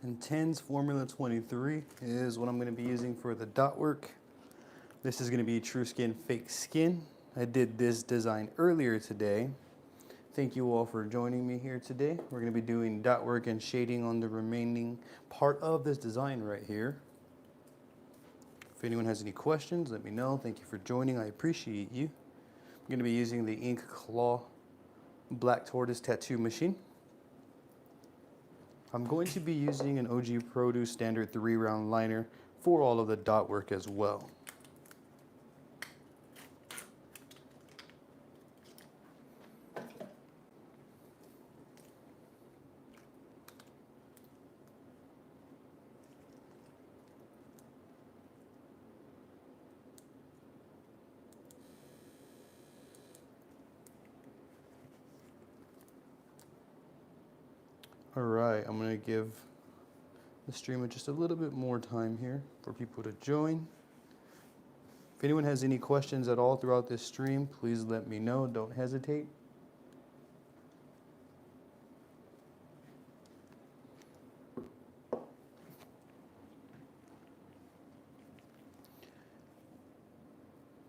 Intense Formula 23 is what I'm going to be using for the dot work. This is going to be Trueskin Fake Skin. I did this design earlier today. Thank you all for joining me here today. We're going to be doing dot work and shading on the remaining part of this design right here. If anyone has any questions, let me know. Thank you for joining. I appreciate you. I'm going to be using the Inkclaw Black Tortoise tattoo machine. I'm going to be using an OG Produce standard 3-round liner for all of the dot work as well. Alright, I'm going to give the streamer just a little bit more time here for people to join. If anyone has any questions at all throughout this stream, please let me know. Don't hesitate.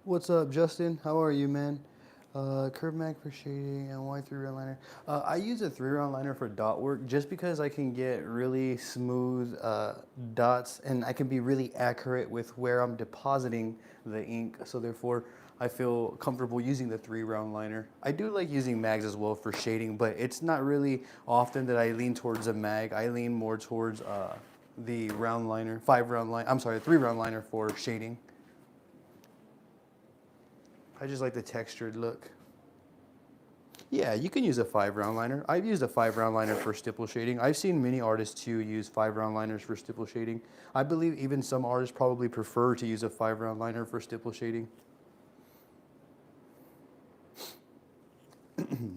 What's up, Justin? How are you, man? Curve mag for shading and why 3-round liner? I use a 3-round liner for dot work just because I can get really smooth dots and I can be really accurate with where I'm depositing the ink. So therefore, I feel comfortable using the 3-round liner. I do like using mags as well for shading, but it's not really often that I lean towards a mag. I lean more towards the round liner, 5-round line. I'm sorry, 3-round liner for shading. I just like the textured look. Yeah, you can use a 5-round liner. I've used a 5-round liner for stipple shading. I've seen many artists too use 5-round liners for stipple shading. I believe even some artists probably prefer to use a 5-round liner for stipple shading.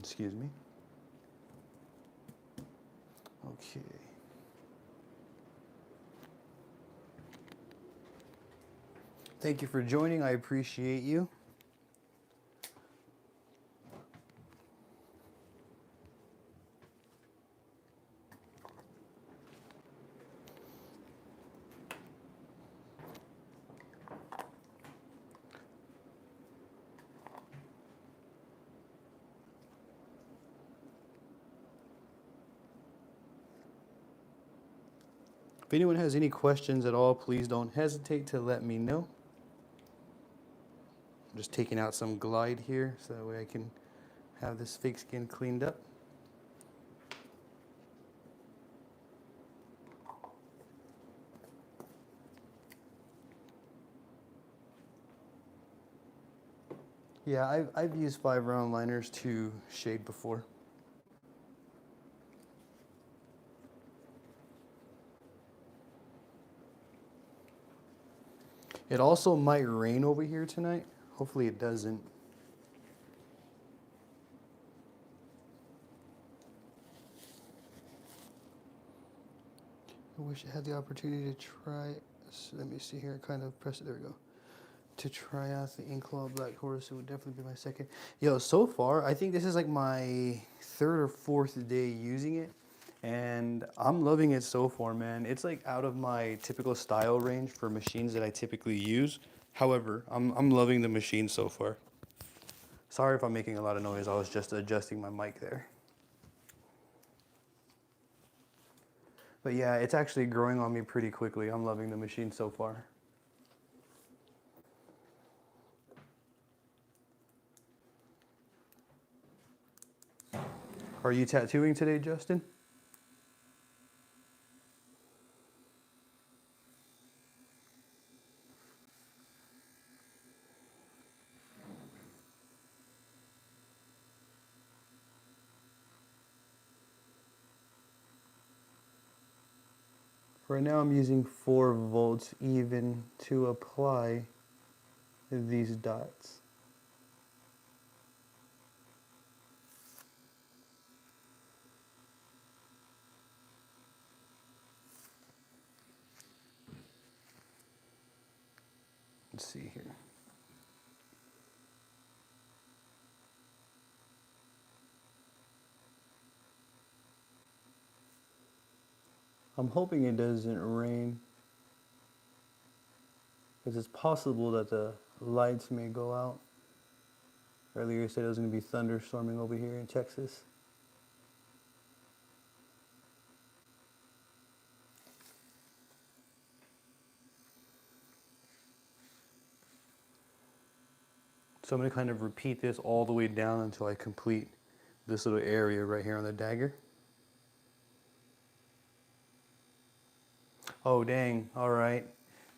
Excuse me. Okay. Thank you for joining. I appreciate you. If anyone has any questions at all, please don't hesitate to let me know. I'm just taking out some glide here so that way I can have this fake skin cleaned up. Yeah, I've used 5-round liners to shade before. It also might rain over here tonight. Hopefully it doesn't. I wish I had the opportunity to try. So let me see here. Kind of press it. There we go. To try out the Inkclaw Black Tortoise. It would definitely be my second. Yo, so far, I think this is like my 3rd or 4th day using it. And I'm loving it so far, man. It's like out of my typical style range for machines that I typically use. However, I'm loving the machine so far. Sorry if I'm making a lot of noise. I was just adjusting my mic there. But yeah, it's actually growing on me pretty quickly. I'm loving the machine so far. Are you tattooing today, Justin? Right now I'm using 4 volts even to apply these dots. Let's see here. I'm hoping it doesn't rain, because it's possible that the lights may go out. Earlier you said it was going to be thunderstorming over here in Texas. So I'm going to kind of repeat this all the way down until I complete this little area right here on the dagger. Oh dang, alright.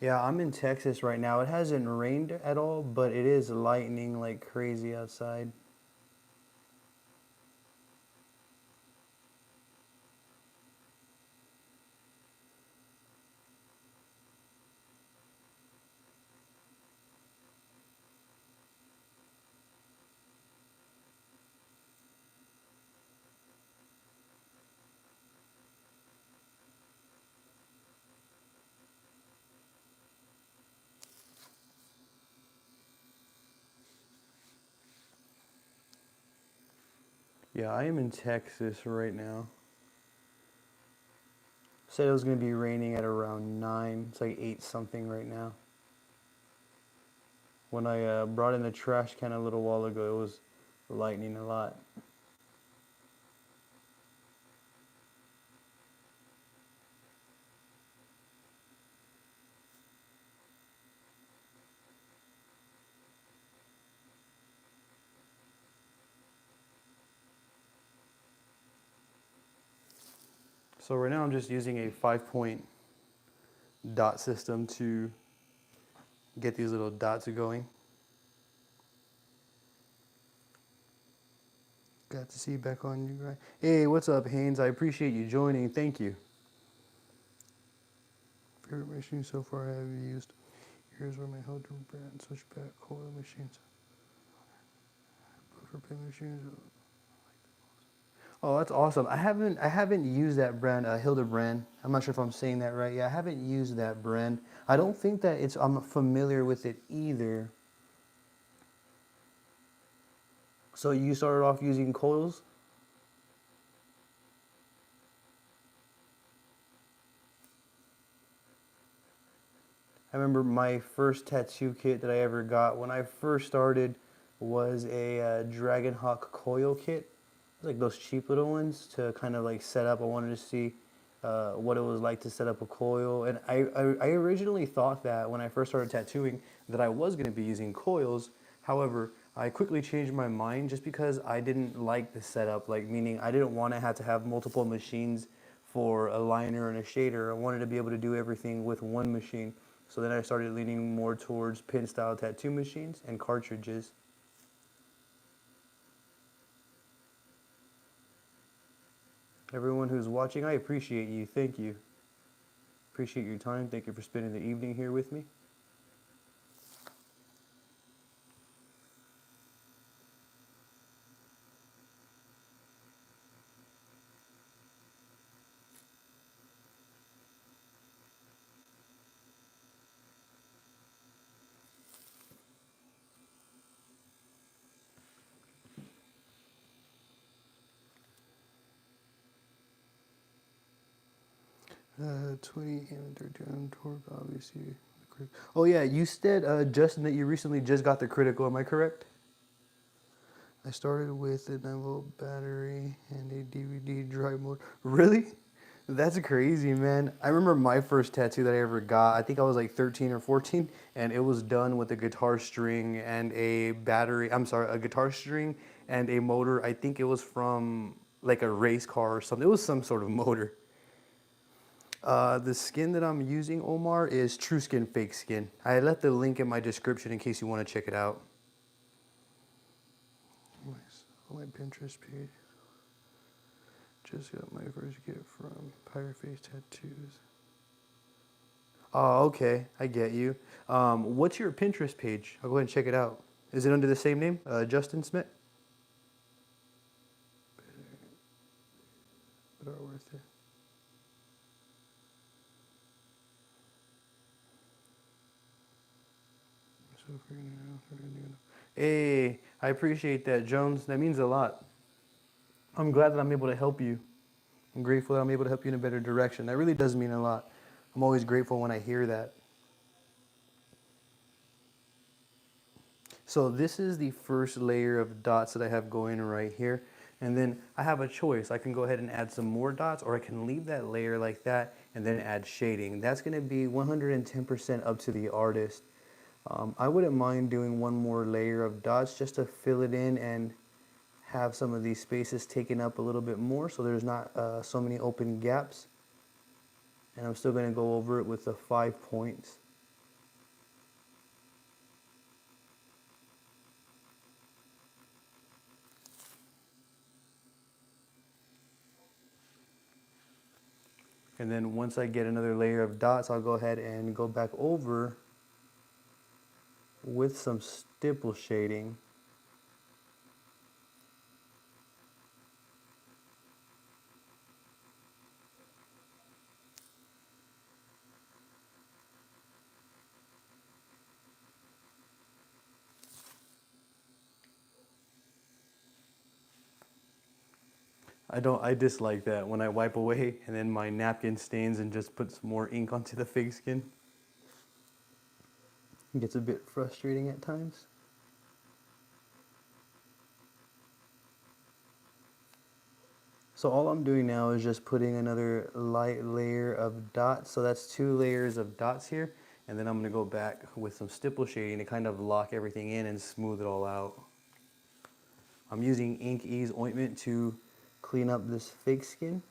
Yeah, I'm in Texas right now. It hasn't rained at all, but it is lightning like crazy outside. Yeah, I am in Texas right now. Said it was going to be raining at around 9. It's like 8 something right now. When I brought in the trash can a little while ago, it was lightning a lot. So right now I'm just using a 5-point dot system to get these little dots going. Got to see you back on you, right? Hey, what's up, Haynes? I appreciate you joining. Thank you. Favorite machine so far have you used? Here's where my holder brand switchback coil machines. For pen machines. Oh, that's awesome. I haven't used that brand, Hildebrand. I'm not sure if I'm saying that right. Yeah, I haven't used that brand. I don't think that I'm familiar with it either. So you started off using coils? I remember my first tattoo kit that I ever got when I first started was a Dragon Hawk coil kit. It was like those cheap little ones to kind of like set up. I wanted to see what it was like to set up a coil. And I originally thought that when I first started tattooing that I was going to be using coils. However, I quickly changed my mind just because I didn't like the setup, like meaning I didn't want to have multiple machines for a liner and a shader. I wanted to be able to do everything with one machine. So then I started leaning more towards pin style tattoo machines and cartridges. Everyone who's watching, I appreciate you. Thank you. Appreciate your time. Thank you for spending the evening here with me. Uh, 20 and 13 torque, obviously. Oh yeah, you said, Justin, that you recently just got the critical. Am I correct? I started with a 9-volt battery and a DVD drive motor. Really? That's crazy, man. I remember my first tattoo that I ever got. I think I was like 13 or 14, and it was done with a guitar string and a battery. I'm sorry, a guitar string and a motor. I think it was from like a race car or something. It was some sort of motor. The skin that I'm using, Omar, is Trueskin fake skin. I left the link in my description in case you want to check it out. On my Pinterest page. Just got my first gift from Pirate Face Tattoos. Oh, okay. I get you. What's your Pinterest page? I'll go ahead and check it out. Is it under the same name? Justin Smith? But are worth it. Hey, I appreciate that, Jones. That means a lot. I'm glad that I'm able to help you. I'm grateful that I'm able to help you in a better direction. That really does mean a lot. I'm always grateful when I hear that. So this is the first layer of dots that I have going right here. And then I have a choice. I can go ahead and add some more dots, or I can leave that layer like that and then add shading. That's going to be 110% up to the artist. I wouldn't mind doing one more layer of dots just to fill it in and have some of these spaces taken up a little bit more so there's not so many open gaps. And I'm still going to go over it with the 5 points. And then once I get another layer of dots, I'll go ahead and go back over with some stipple shading. I dislike that when I wipe away and then my napkin stains and just puts more ink onto the fake skin. It gets a bit frustrating at times. So all I'm doing now is just putting another light layer of dots. So that's 2 layers of dots here. And then I'm going to go back with some stipple shading to kind of lock everything in and smooth it all out. I'm using Ink Ease ointment to clean up this fake skin.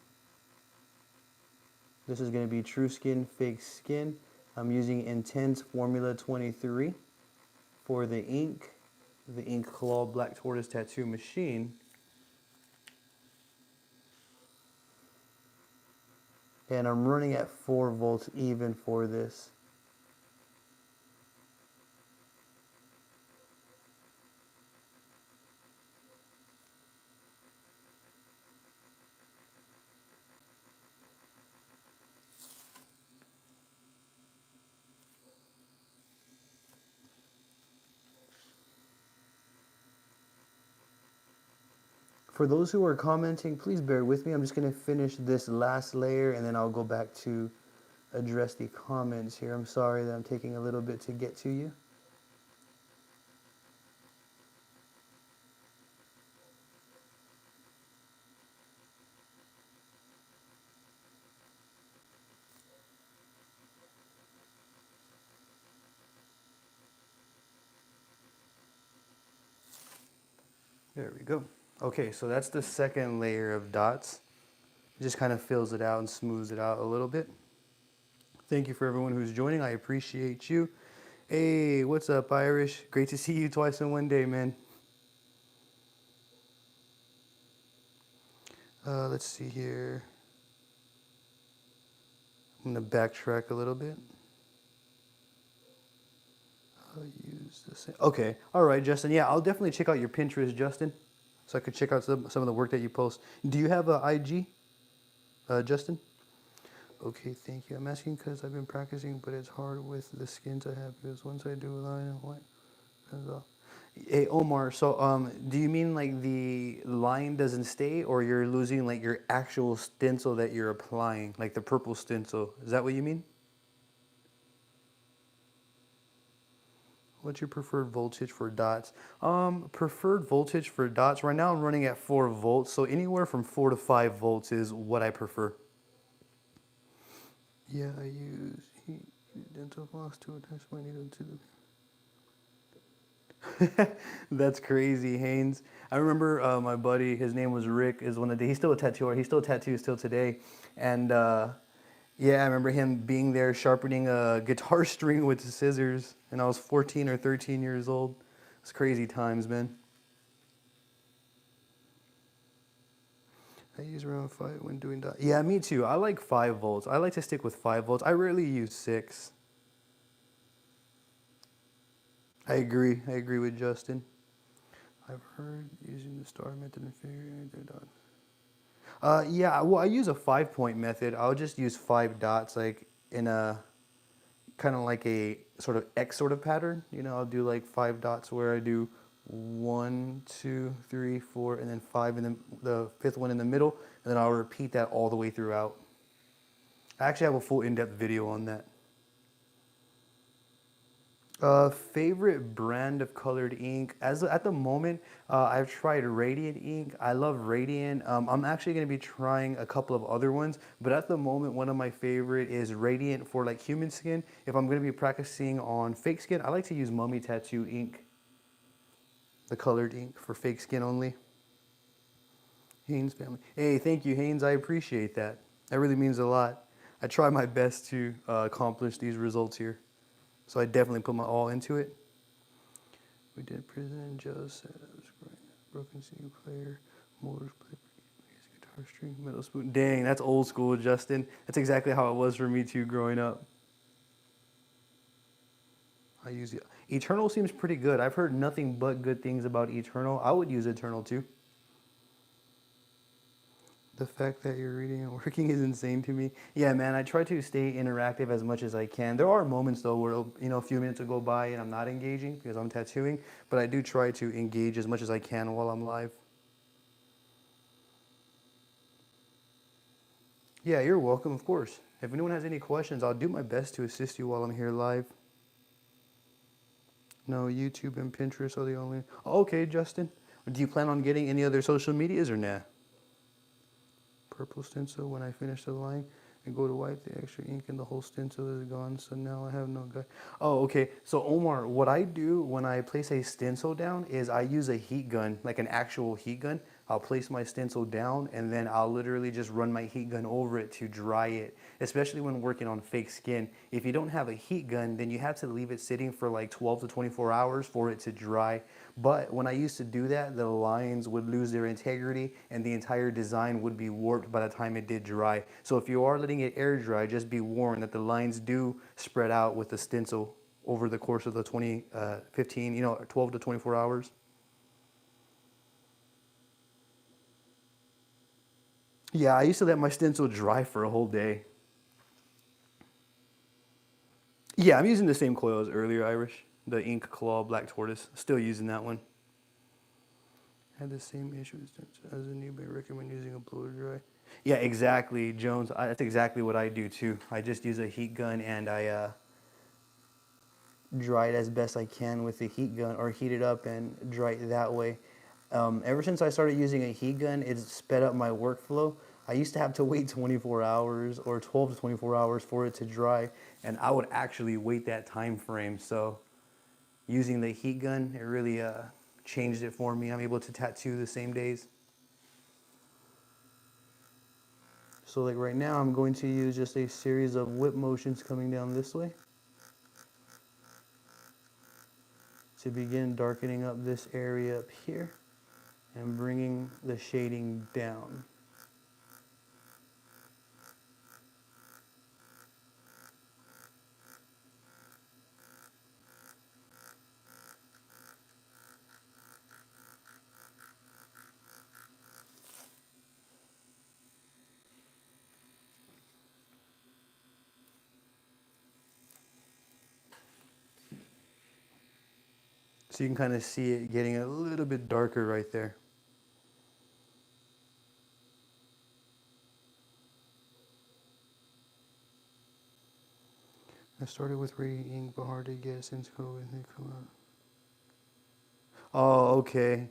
This is going to be Trueskin Fake Skin. I'm using Intense Formula 23 for the ink, the Inkclaw Black Tortoise Tattoo Machine. And I'm running at 4 volts even for this. For those who are commenting, please bear with me. I'm just going to finish this last layer and then I'll go back to address the comments here. I'm sorry that I'm taking a little bit to get to you. There we go. Okay, so that's the second layer of dots. It just kind of fills it out and smooths it out a little bit. Thank you for everyone who's joining. I appreciate you. Hey, what's up, Irish? Great to see you twice in one day, man. Let's see here. I'm going to backtrack a little bit. I'll use the same. Okay, all right, Justin. Yeah, I'll definitely check out your Pinterest, Justin, so I could check out some of the work that you post. Do you have an IG, Justin? Okay, thank you. I'm asking because I've been practicing, but it's hard with the skins I have because once I do a line of white, comes off. Hey, Omar, so do you mean like the line doesn't stay or you're losing like your actual stencil that you're applying, like the purple stencil? Is that what you mean? What's your preferred voltage for dots? Preferred voltage for dots, right now I'm running at 4 volts, so anywhere from 4 to 5 volts is what I prefer. Yeah, I use heat dental floss to attach my needle to the... That's crazy, Haynes. I remember my buddy, his name was Rick, is one of the, he's still a tattooer, he still tattoos till today, and yeah, I remember him being there sharpening a guitar string with scissors, and I was 14 or 13 years old. It's crazy times, man. I use around 5 when doing that. Yeah, me too. I like 5 volts. I like to stick with 5 volts. I rarely use 6. I agree. I agree with Justin. I've heard using the star method and figuring it out. Yeah, well, I use a 5-point method. I'll just use 5 dots, like in a kind of like a sort of X sort of pattern. You know, I'll do like 5 dots where I do 1, 2, 3, 4, and then 5, and then the fifth one in the middle, and then I'll repeat that all the way throughout. I actually have a full in-depth video on that. Favorite brand of colored ink? At the moment, I've tried Radiant ink. I love Radiant. I'm actually going to be trying a couple of other ones, but at the moment, one of my favorite is Radiant for like human skin. If I'm going to be practicing on fake skin, I like to use Mummy Tattoo ink, the colored ink for fake skin only. Haynes family. Hey, thank you, Haynes. I appreciate that. That really means a lot. I try my best to accomplish these results here. So I definitely put my all into it. We did prison, just broken single player, motors, guitar string, metal spoon. Dang, that's old school, Justin. That's exactly how it was for me too growing up. I use it. Eternal seems pretty good. I've heard nothing but good things about Eternal. I would use Eternal too. The fact that you're reading and working is insane to me. Yeah, man, I try to stay interactive as much as I can. There are moments, though, where, a few minutes will go by and I'm not engaging because I'm tattooing, but I do try to engage as much as I can while I'm live. Yeah, you're welcome, of course. If anyone has any questions, I'll do my best to assist you while I'm here live. No, YouTube and Pinterest are the only... Oh, okay, Justin. Do you plan on getting any other social medias or nah? Purple stencil when I finish the line and go to wipe the extra ink and the whole stencil is gone, so now I have no guide. Oh, okay. So Omar, what I do when I place a stencil down is I use a heat gun, like an actual heat gun. I'll place my stencil down and then I'll literally just run my heat gun over it to dry it, especially when working on fake skin. If you don't have a heat gun, then you have to leave it sitting for like 12 to 24 hours for it to dry. But when I used to do that, the lines would lose their integrity and the entire design would be warped by the time it did dry. So if you are letting it air dry, just be warned that the lines do spread out with the stencil over the course of the 12 to 24 hours. Yeah, I used to let my stencil dry for a whole day. Yeah, I'm using the same coil as earlier, Irish. The Inkclaw Black Tortoise. Still using that one. Had the same issue as a newbie. Recommend using a blow dry. Yeah, exactly, Jones. That's exactly what I do too. I just use a heat gun and I dry it as best I can with the heat gun, or heat it up and dry it that way. Ever since I started using a heat gun, it's sped up my workflow. I used to have to wait 24 hours or 12 to 24 hours for it to dry, and I would actually wait that time frame. So using the heat gun, it really changed it for me. I'm able to tattoo the same days. So like right now, I'm going to use just a series of whip motions coming down this way to begin darkening up this area up here and bringing the shading down. So you can kind of see it getting a little bit darker right there. I started with Radiant ink, but hard to get since COVID. They come out. Oh, okay.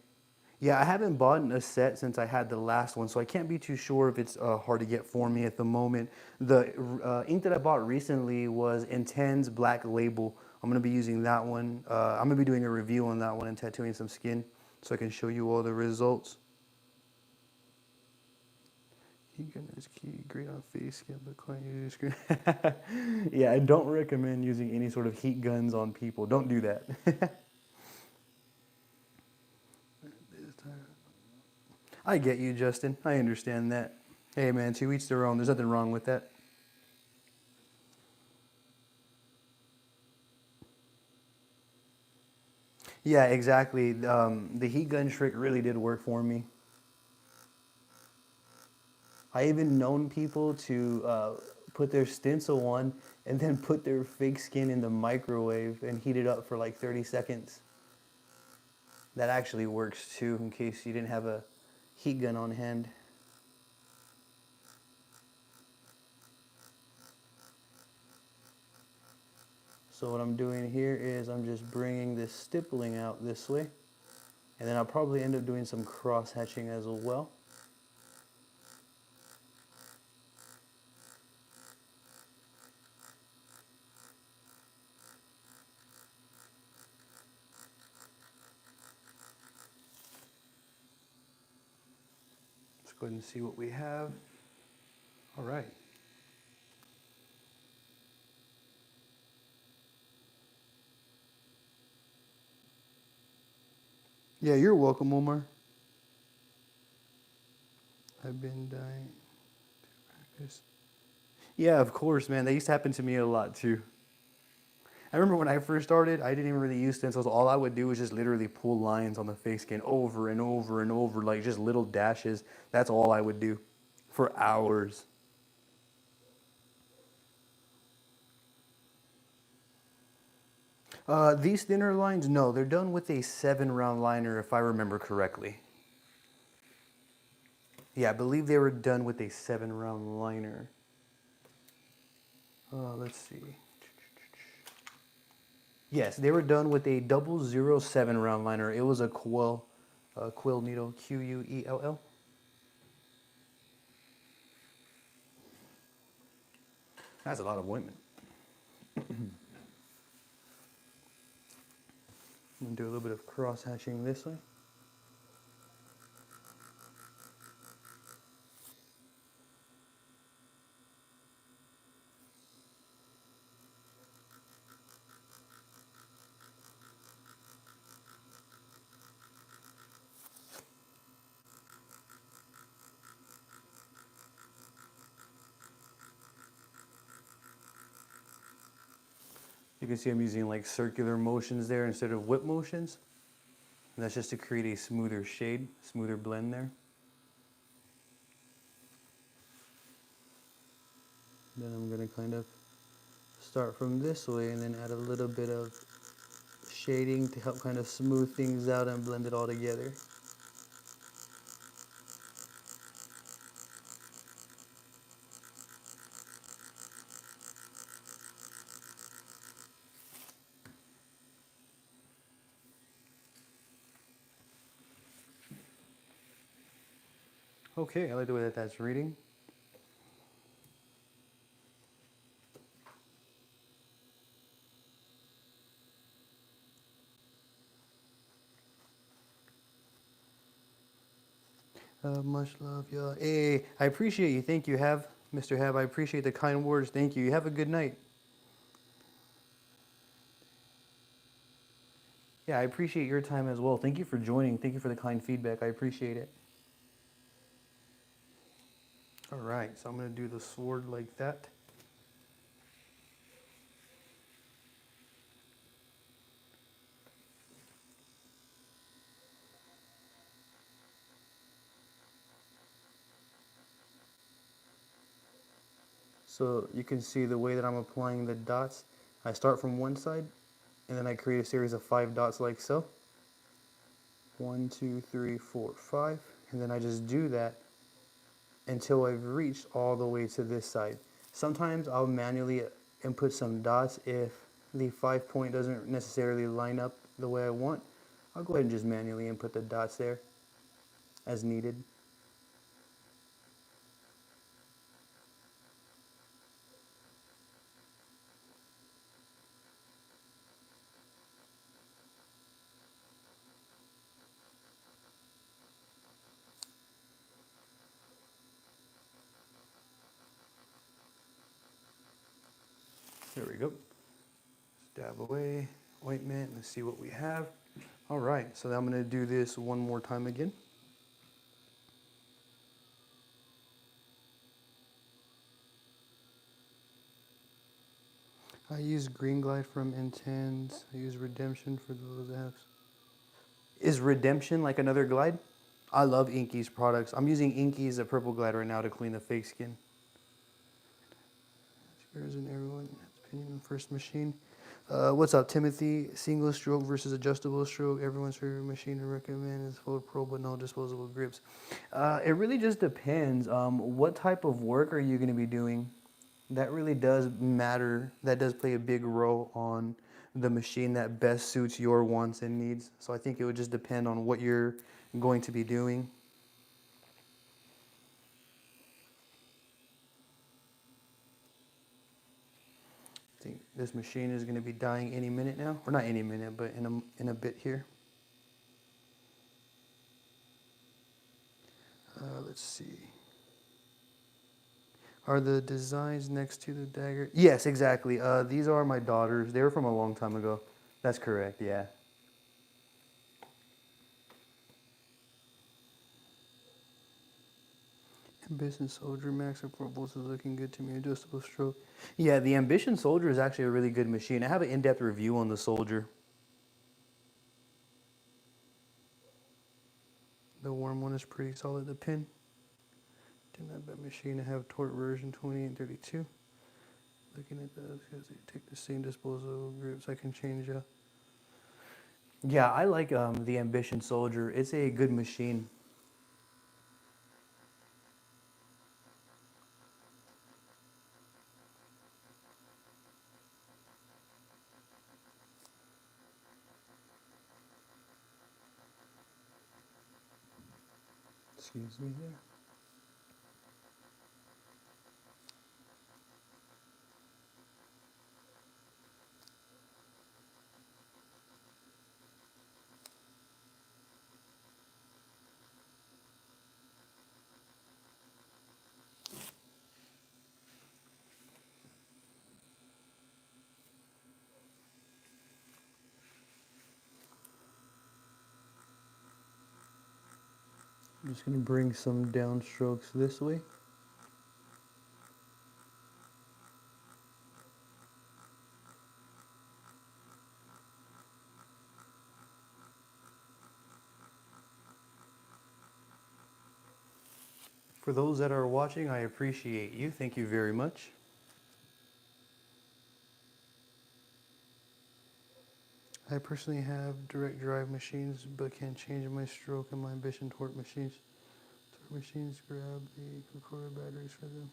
Yeah, I haven't bought a set since I had the last one, so I can't be too sure if it's hard to get for me at the moment. The ink that I bought recently was Intense Black Label. I'm going to be using that one. I'm going to be doing a review on that one and tattooing some skin so I can show you all the results. Heat gun is key. Great on face skin, but client user screen. Yeah, I don't recommend using any sort of heat guns on people. Don't do that. I get you, Justin. I understand that. Hey, man, to each their own. There's nothing wrong with that. Yeah, exactly. The heat gun trick really did work for me. I even known people to put their stencil on and then put their fake skin in the microwave and heat it up for like 30 seconds. That actually works too, in case you didn't have a heat gun on hand. So what I'm doing here is I'm just bringing this stippling out this way, and then I'll probably end up doing some cross hatching as well. Let's go ahead and see what we have. All right. Yeah, you're welcome, Omar. I've been dying to practice. Yeah, of course, man. That used to happen to me a lot too. I remember when I first started, I didn't even really use stencils. All I would do was just literally pull lines on the face skin over and over and over, like just little dashes. That's all I would do for hours. These thinner lines, no, they're done with a 7-round liner, if I remember correctly. Yeah, I believe they were done with a 7-round liner. Let's see. Yes, they were done with a 007 round liner. It was a quill needle, Quell. That's a lot of ointment. I'm gonna do a little bit of cross hatching this way. You can see I'm using like circular motions there instead of whip motions. And that's just to create a smoother shade, smoother blend there. Then I'm gonna kind of start from this way and then add a little bit of shading to help kind of smooth things out and blend it all together. Okay, I like the way that that's reading. Much love, y'all. Hey, I appreciate you. Thank you, Mr. Have. I appreciate the kind words. Thank you. You have a good night. Yeah, I appreciate your time as well. Thank you for joining. Thank you for the kind feedback. I appreciate it. All right, so I'm going to do the sword like that. So you can see the way that I'm applying the dots. I start from one side, and then I create a series of 5 dots like so. 1, 2, 3, 4, 5. And then I just do that until I've reached all the way to this side. Sometimes I'll manually input some dots if the 5 point doesn't necessarily line up the way I want. I'll go ahead and just manually input the dots there as needed. There we go. Dab away, ointment, let's see what we have. All right, so I'm gonna do this one more time again. I use Green Glide from Intense. I use Redemption for those apps. Is Redemption like another glide? I love Inky's products. I'm using Inky's Purple Glide right now to clean the fake skin. Yours and everyone, opinion on first machine. What's up, Timothy? Single stroke versus adjustable stroke. Everyone's favorite machine to recommend is Fold Pro, but no disposable grips. It really just depends. What type of work are you going to be doing? That really does matter. That does play a big role on the machine that best suits your wants and needs. So I think it would just depend on what you're going to be doing. I think this machine is going to be dying any minute now. Or not any minute, but in a bit here. Let's see. Are the designs next to the dagger? Yes, exactly. These are my daughters. They were from a long time ago. That's correct, yeah. Ambition Soldier Max or Volts is looking good to me. Adjustable stroke. Yeah, the Ambition Soldier is actually a really good machine. I have an in-depth review on the Soldier. The warm one is pretty solid. The pin. Didn't have that machine. I have Tort version 28 and 32. Looking at those because they take the same disposable grips. I can change. Yeah, I like the Ambition Soldier. It's a good machine. Excuse me there. I'm just going to bring some downstrokes this way. For those that are watching, I appreciate you. Thank you very much. I personally have direct drive machines, but can't change my stroke in my Ambition Torque machines. Torque machines grab the recorder batteries for them.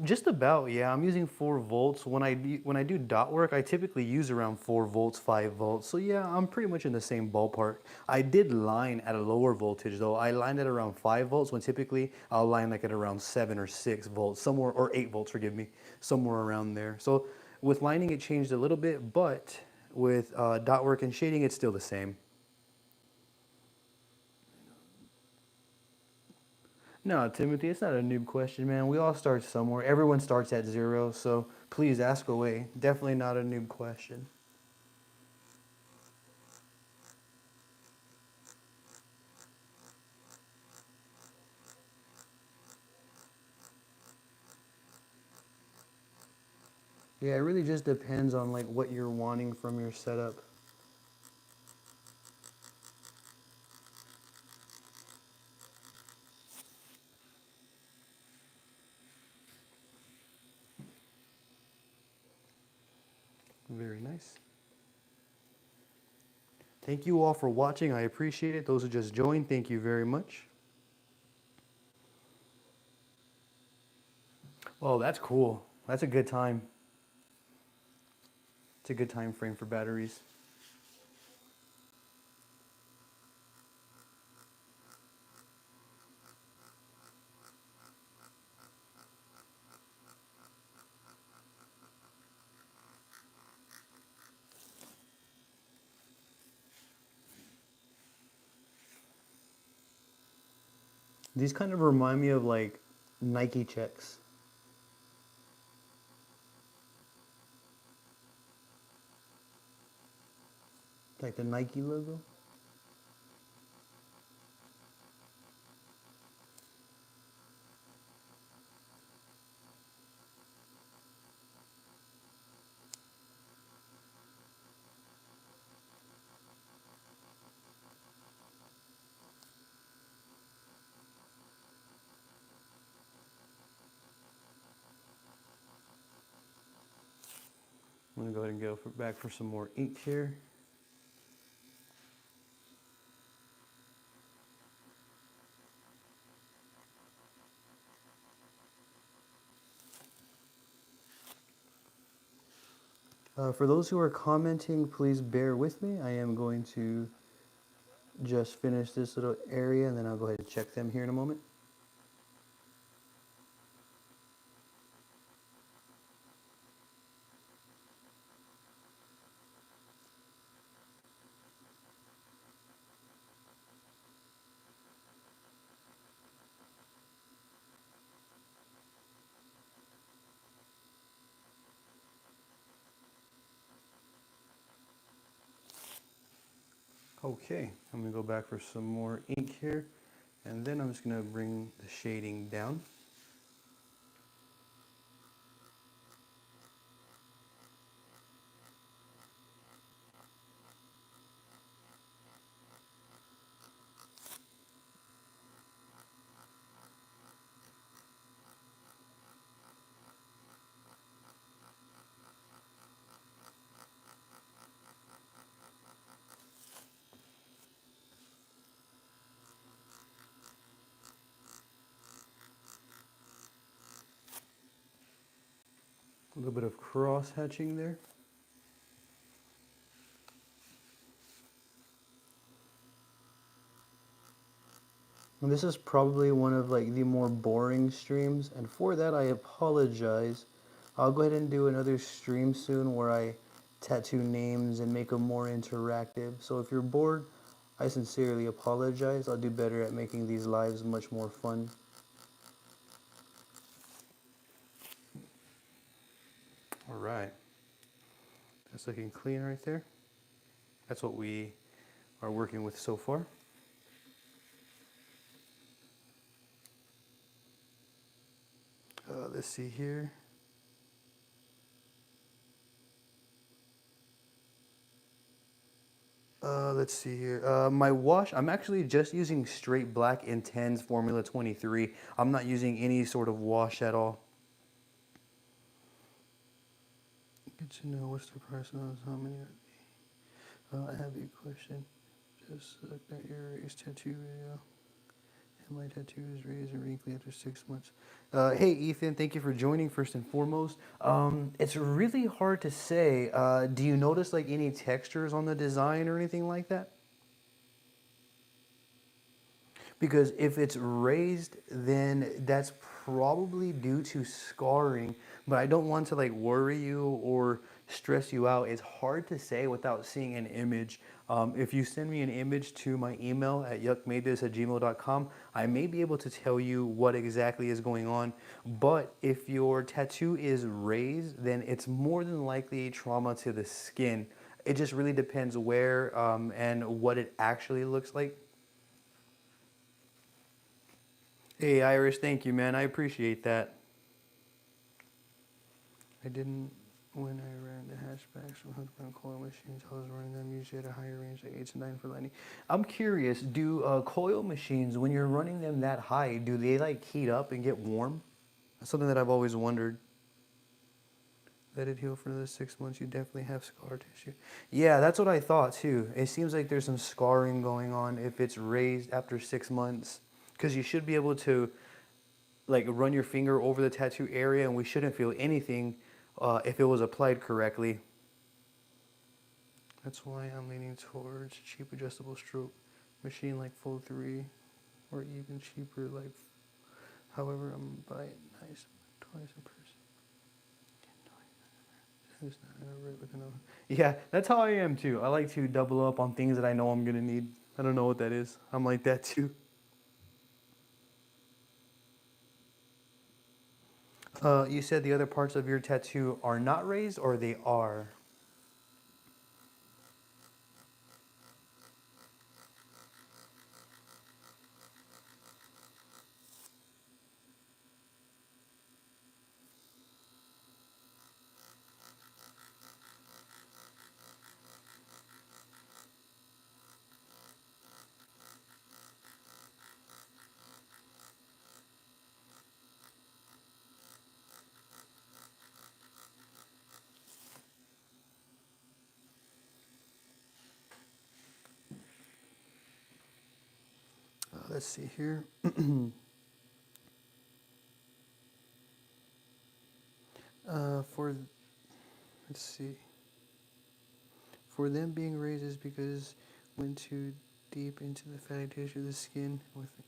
Just about, yeah. I'm using 4 volts. When I do dot work, I typically use around 4 volts, 5 volts. So yeah, I'm pretty much in the same ballpark. I did line at a lower voltage though. I lined at around 5 volts when typically I'll line like at around 7 or 6 volts, somewhere, or 8 volts, forgive me, somewhere around there. So with lining it changed a little bit, but with dot work and shading, it's still the same. No, Timothy, it's not a noob question, man. We all start somewhere. Everyone starts at 0, so please ask away. Definitely not a noob question. Yeah, it really just depends on like what you're wanting from your setup. Very nice. Thank you all for watching. I appreciate it. Those who just joined, thank you very much. Oh, that's cool. That's a good time. It's a good time frame for batteries. These kind of remind me of like Nike checks. Like the Nike logo. I'm going to go ahead and go back for some more ink here. For those who are commenting, please bear with me. I am going to just finish this little area and then I'll go ahead and check them here in a moment. Okay, I'm going to go back for some more ink here, and then I'm just going to bring the shading down. A little bit of cross hatching there. And this is probably one of like the more boring streams, and for that I apologize. I'll go ahead and do another stream soon where I tattoo names and make them more interactive. So if you're bored, I sincerely apologize. I'll do better at making these lives much more fun. All right. That's looking clean right there. That's what we are working with so far. Let's see here. Let's see here. My wash, I'm actually just using straight black Intense Formula 23. I'm not using any sort of wash at all. Good to know. What's the price on how many are they? I have a question. Just looked at your raised tattoo video. And my tattoo is raised and wrinkly after 6 months. Hey Ethan, thank you for joining first and foremost. It's really hard to say. Do you notice like any textures on the design or anything like that? Because if it's raised, then that's probably due to scarring. But I don't want to like worry you or stress you out. It's hard to say without seeing an image. If you send me an image to my email at yuckmadethis@gmail.com, I may be able to tell you what exactly is going on. But if your tattoo is raised, then it's more than likely trauma to the skin. It just really depends where and what it actually looks like. Hey Iris, thank you, man. I appreciate that. I didn't when I ran the hatchbacks from 100-pound coil machines. I was running them usually at a higher range, like 8 to 9 for lightning. I'm curious, do coil machines, when you're running them that high, do they like heat up and get warm? That's something that I've always wondered. Let it heal for another 6 months. You definitely have scar tissue. Yeah, that's what I thought too. It seems like there's some scarring going on if it's raised after 6 months. Because you should be able to like run your finger over the tattoo area and we shouldn't feel anything if it was applied correctly. That's why I'm leaning towards cheap adjustable stroke machine like Full 3 or even cheaper like, however, I'm buying nice twice in person. Yeah, that's how I am too. I like to double up on things that I know I'm gonna need. I don't know what that is. I'm like that too. You said the other parts of your tattoo are not raised, or they are? let's see here. For, let's see. For them being raised is because went too deep into the fatty tissue of the skin with the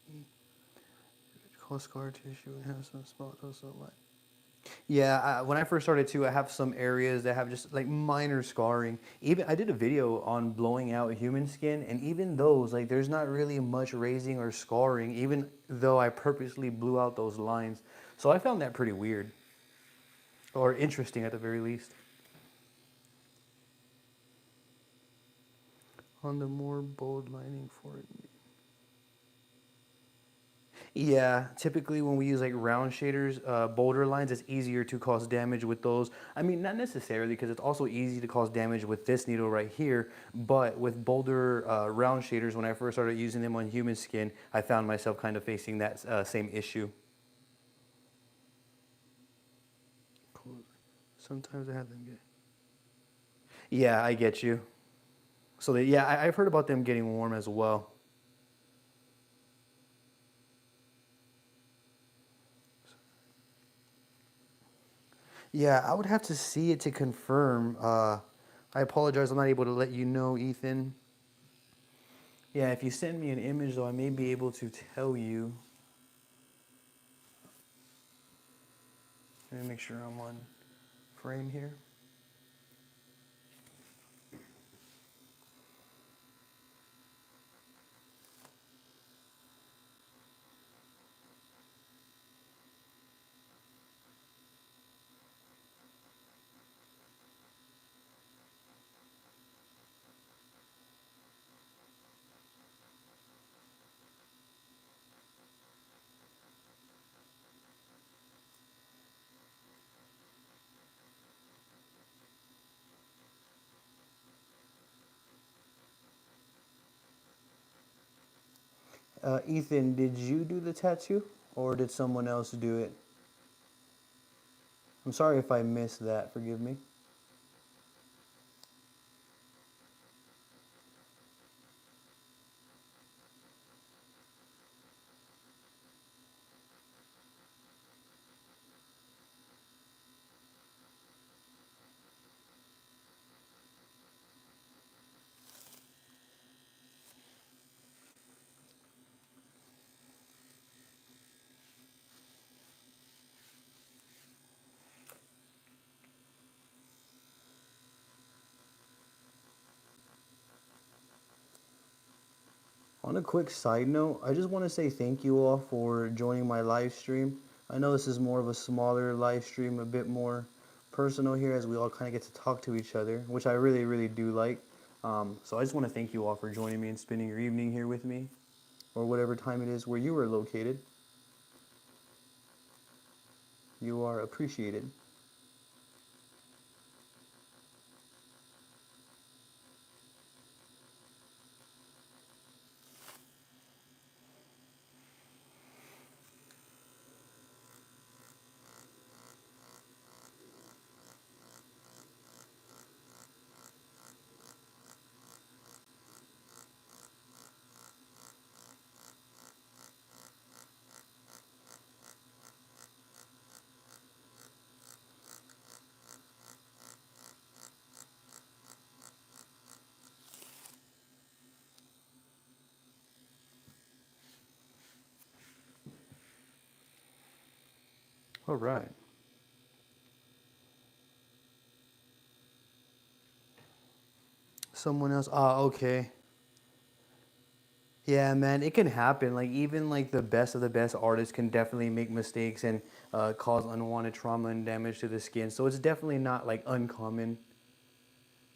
called scar tissue and have some spots also like. Yeah, when I first started too, I have some areas that have just like minor scarring. Even I did a video on blowing out human skin, and even those, like, there's not really much raising or scarring, even though I purposely blew out those lines. So I found that pretty weird, or interesting at the very least. On the more bold lining for it. Yeah, typically when we use like round shaders, bolder lines, it's easier to cause damage with those. I mean, not necessarily, because it's also easy to cause damage with this needle right here, but with bolder round shaders, when I first started using them on human skin, I found myself kind of facing that same issue. Cool. Sometimes I have them get. Yeah, I get you. So yeah, I've heard about them getting warm as well. Yeah, I would have to see it to confirm. I apologize, I'm not able to let you know, Ethan. Yeah, if you send me an image, though, I may be able to tell you. Let me make sure I'm on frame here. Ethan, did you do the tattoo, or did someone else do it? I'm sorry if I missed that, forgive me. On a quick side note, I just want to say thank you all for joining my live stream. I know this is more of a smaller live stream, a bit more personal here, as we all kind of get to talk to each other, which I really, really do like. So I just want to thank you all for joining me and spending your evening here with me, or whatever time it is where you are located. You are appreciated. All right. Someone else. Ah, okay. Yeah, man, it can happen. Like, even like the best of the best artists can definitely make mistakes and cause unwanted trauma and damage to the skin. So it's definitely not like uncommon.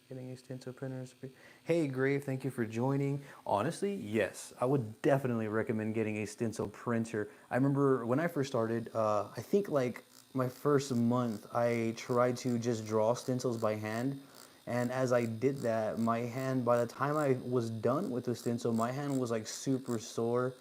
Getting a stencil printer is free. Hey, Grave, thank you for joining. Honestly, yes, I would definitely recommend getting a stencil printer. I remember when I first started, I think like my first month, I tried to just draw stencils by hand. And as I did that, my hand, by the time I was done with the stencil, my hand was like super sore.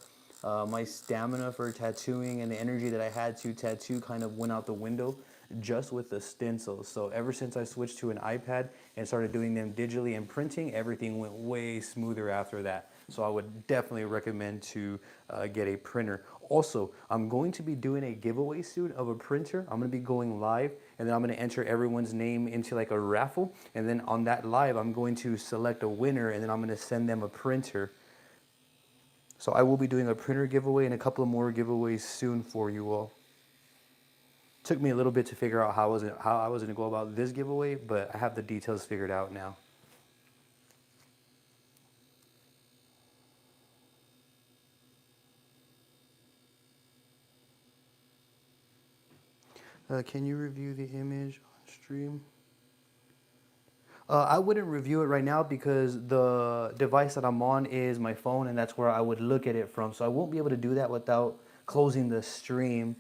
My stamina for tattooing and the energy that I had to tattoo kind of went out the window just with the stencils. So ever since I switched to an iPad and started doing them digitally and printing, everything went way smoother after that. So I would definitely recommend to get a printer. Also, I'm going to be doing a giveaway soon of a printer. I'm going to be going live, and then I'm going to enter everyone's name into like a raffle. And then on that live, I'm going to select a winner, and then I'm going to send them a printer. So I will be doing a printer giveaway and a couple of more giveaways soon for you all. Took me a little bit to figure out how I was going to go about this giveaway, but I have the details figured out now. Can you review the image on stream? I wouldn't review it right now because the device that I'm on is my phone, and that's where I would look at it from. So I won't be able to do that without closing the stream.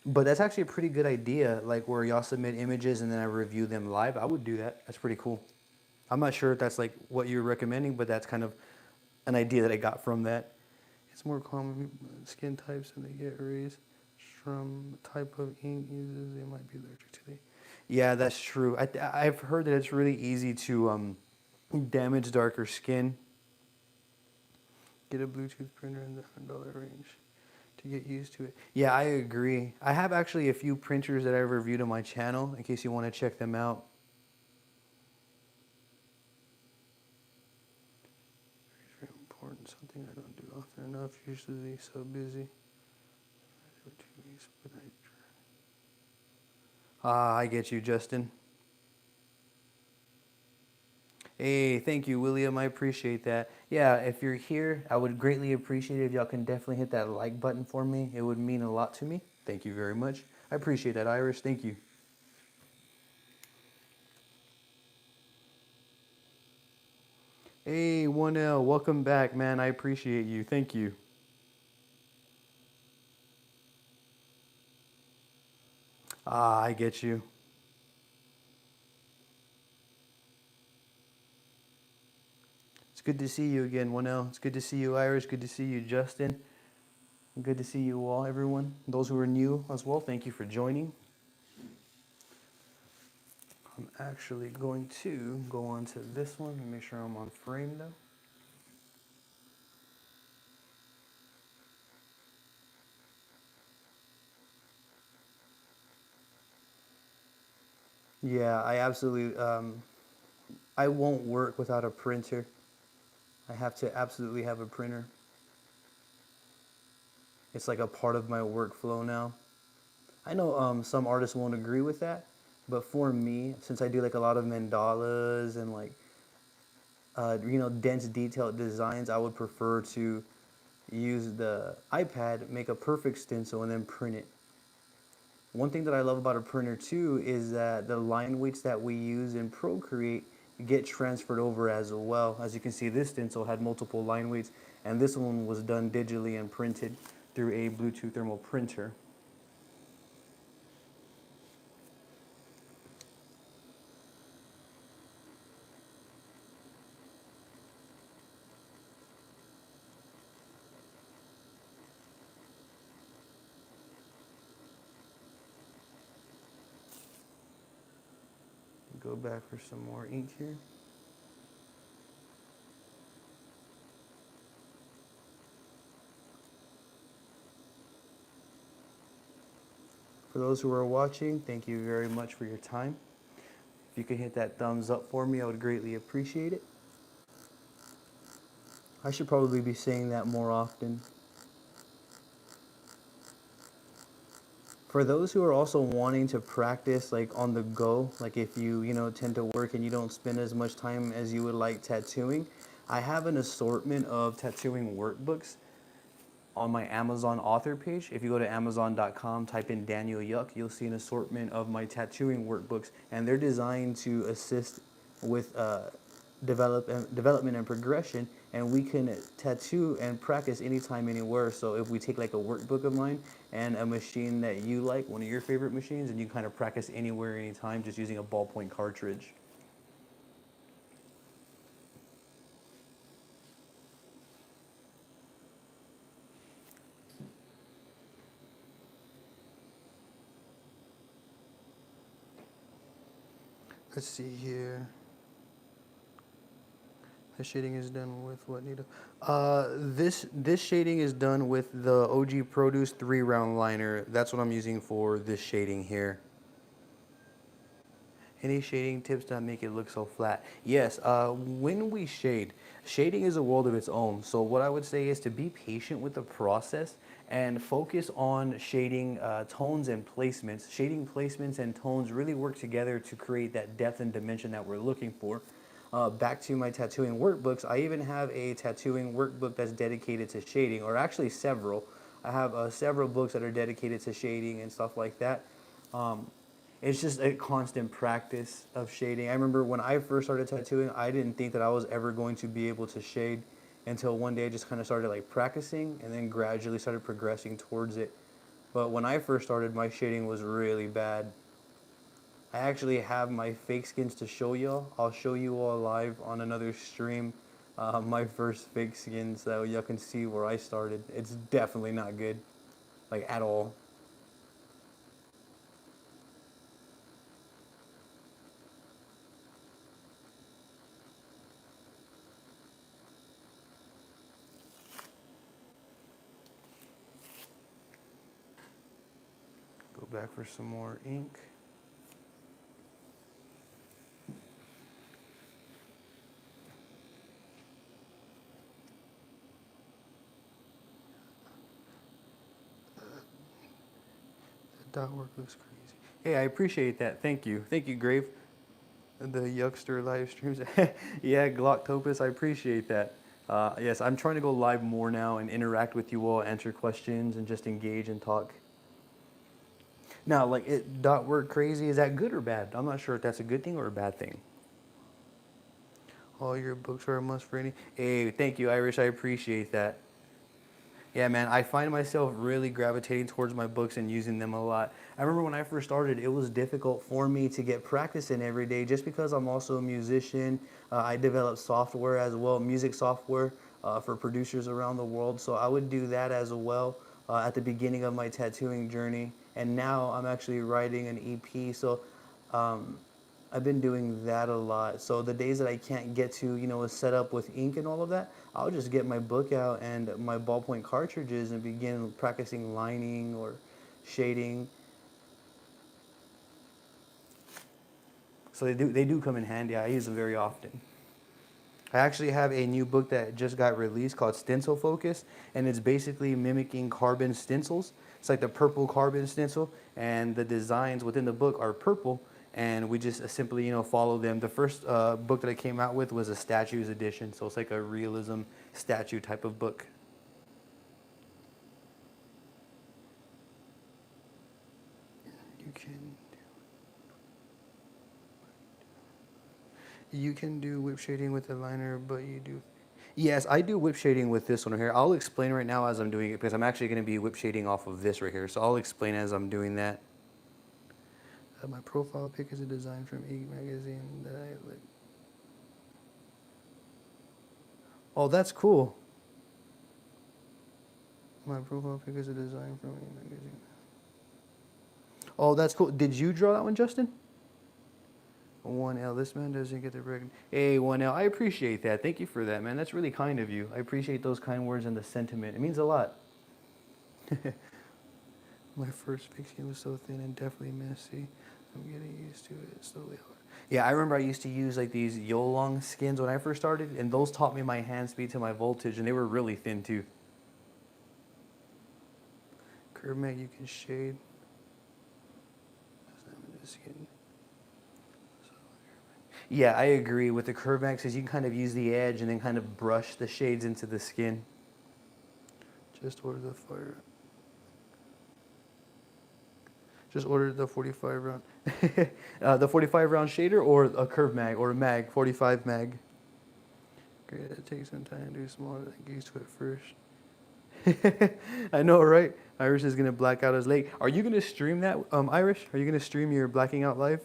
But that's actually a pretty good idea, like where y'all submit images and then I review them live. I would do that. That's pretty cool. I'm not sure if that's like what you're recommending, but that's kind of an idea that I got from that. It's more common skin types and they get raised from type of ink uses. They might be allergic to the. Yeah, that's true. I've heard that it's really easy to damage darker skin. Get a Bluetooth printer in the $100 range to get used to it. Yeah, I agree. I have actually a few printers that I've reviewed on my channel in case you want to check them out. Very important. Something I don't do often enough. Usually so busy. I get you, Justin. Hey, thank you, William. I appreciate that. Yeah, if you're here, I would greatly appreciate it if y'all can definitely hit that like button for me. It would mean a lot to me. Thank you very much. I appreciate that, Iris. Thank you. Hey, 1L, welcome back, man. I appreciate you. Thank you. I get you. It's good to see you again, 1L. It's good to see you, Iris. Good to see you, Justin. Good to see you all, everyone. Those who are new as well, thank you for joining. I'm actually going to go on to this one and make sure I'm on frame though. Yeah, I absolutely, I won't work without a printer. I have to absolutely have a printer. It's like a part of my workflow now. I know some artists won't agree with that, but for me, since I do like a lot of mandalas and like, dense detailed designs, I would prefer to use the iPad, make a perfect stencil, and then print it. One thing that I love about a printer too is that the line weights that we use in Procreate get transferred over as well. As you can see, this stencil had multiple line weights, and this one was done digitally and printed through a Bluetooth thermal printer. Go back for some more ink here. For those who are watching, thank you very much for your time. If you could hit that thumbs up for me, I would greatly appreciate it. I should probably be saying that more often. For those who are also wanting to practice like on the go, like if you tend to work and you don't spend as much time as you would like tattooing, I have an assortment of tattooing workbooks on my Amazon author page. If you go to amazon.com, type in Daniel Yuck, you'll see an assortment of my tattooing workbooks, and they're designed to assist with development and progression, and we can tattoo and practice anytime, anywhere. So if we take like a workbook of mine and a machine that you like, one of your favorite machines, and you kind of practice anywhere, anytime, just using a ballpoint cartridge. Let's see here. This shading is done with what needle? This shading is done with the OG Produce 3-round liner. That's what I'm using for this shading here. Any shading tips that make it look so flat? Yes, when we shade, shading is a world of its own. So what I would say is to be patient with the process and focus on shading tones and placements. Shading placements and tones really work together to create that depth and dimension that we're looking for. Back to my tattooing workbooks, I even have a tattooing workbook that's dedicated to shading, or actually several. I have several books that are dedicated to shading and stuff like that. It's just a constant practice of shading. I remember when I first started tattooing, I didn't think that I was ever going to be able to shade until one day I just kind of started like practicing and then gradually started progressing towards it. But when I first started, my shading was really bad. I actually have my fake skins to show y'all. I'll show you all live on another stream my first fake skins so y'all can see where I started. It's definitely not good, like at all. Go back for some more ink. The dot work looks crazy. Hey, I appreciate that. Thank you. Thank you, Grave. The Yuckster live streams. Yeah, Glocktopus, I appreciate that. Yes, I'm trying to go live more now and interact with you all, answer questions, and just engage and talk. Now, like, dot work crazy, is that good or bad? I'm not sure if that's a good thing or a bad thing. All your books are a must for any. Hey, thank you, Irish. I appreciate that. Yeah, man, I find myself really gravitating towards my books and using them a lot. I remember when I first started, it was difficult for me to get practice in every day just because I'm also a musician. I develop software as well, music software for producers around the world. So I would do that as well at the beginning of my tattooing journey. And now I'm actually writing an EP. So I've been doing that a lot. So the days that I can't get to, a setup with ink and all of that, I'll just get my book out and my ballpoint cartridges and begin practicing lining or shading. So they do come in handy. I use them very often. I actually have a new book that just got released called Stencil Focus, and it's basically mimicking carbon stencils. It's like the purple carbon stencil, and the designs within the book are purple, and we just simply, follow them. The first book that I came out with was a statues edition, so it's like a realism statue type of book. You can do whip shading with a liner, but you do. Yes, I do whip shading with this one right here. I'll explain right now as I'm doing it because I'm actually going to be whip shading off of this right here. So I'll explain as I'm doing that. My profile pic is a design from Ink magazine that I like. Oh, that's cool. My profile pic is a design from Ink magazine. Oh, that's cool. Did you draw that one, Justin? 1L, this man doesn't get the recognition. Hey, 1L, I appreciate that. Thank you for that, man. That's really kind of you. I appreciate those kind words and the sentiment. It means a lot. My first pixie was so thin and definitely messy. I'm getting used to it slowly. Yeah, I remember I used to use like these Yolong skins when I first started, and those taught me my hand speed to my voltage, and they were really thin too. Curve mag, you can shade. Yeah, I agree with the curve max because you can kind of use the edge and then kind of brush the shades into the skin. Just order the fire. Just order the 45 round. The 45 round shader or a curve mag or a mag, 45 mag. Great, it takes some time to do smaller than get used to it first. I know, right? Irish is going to black out his leg. Are you going to stream that, Irish? Are you going to stream your blacking out live?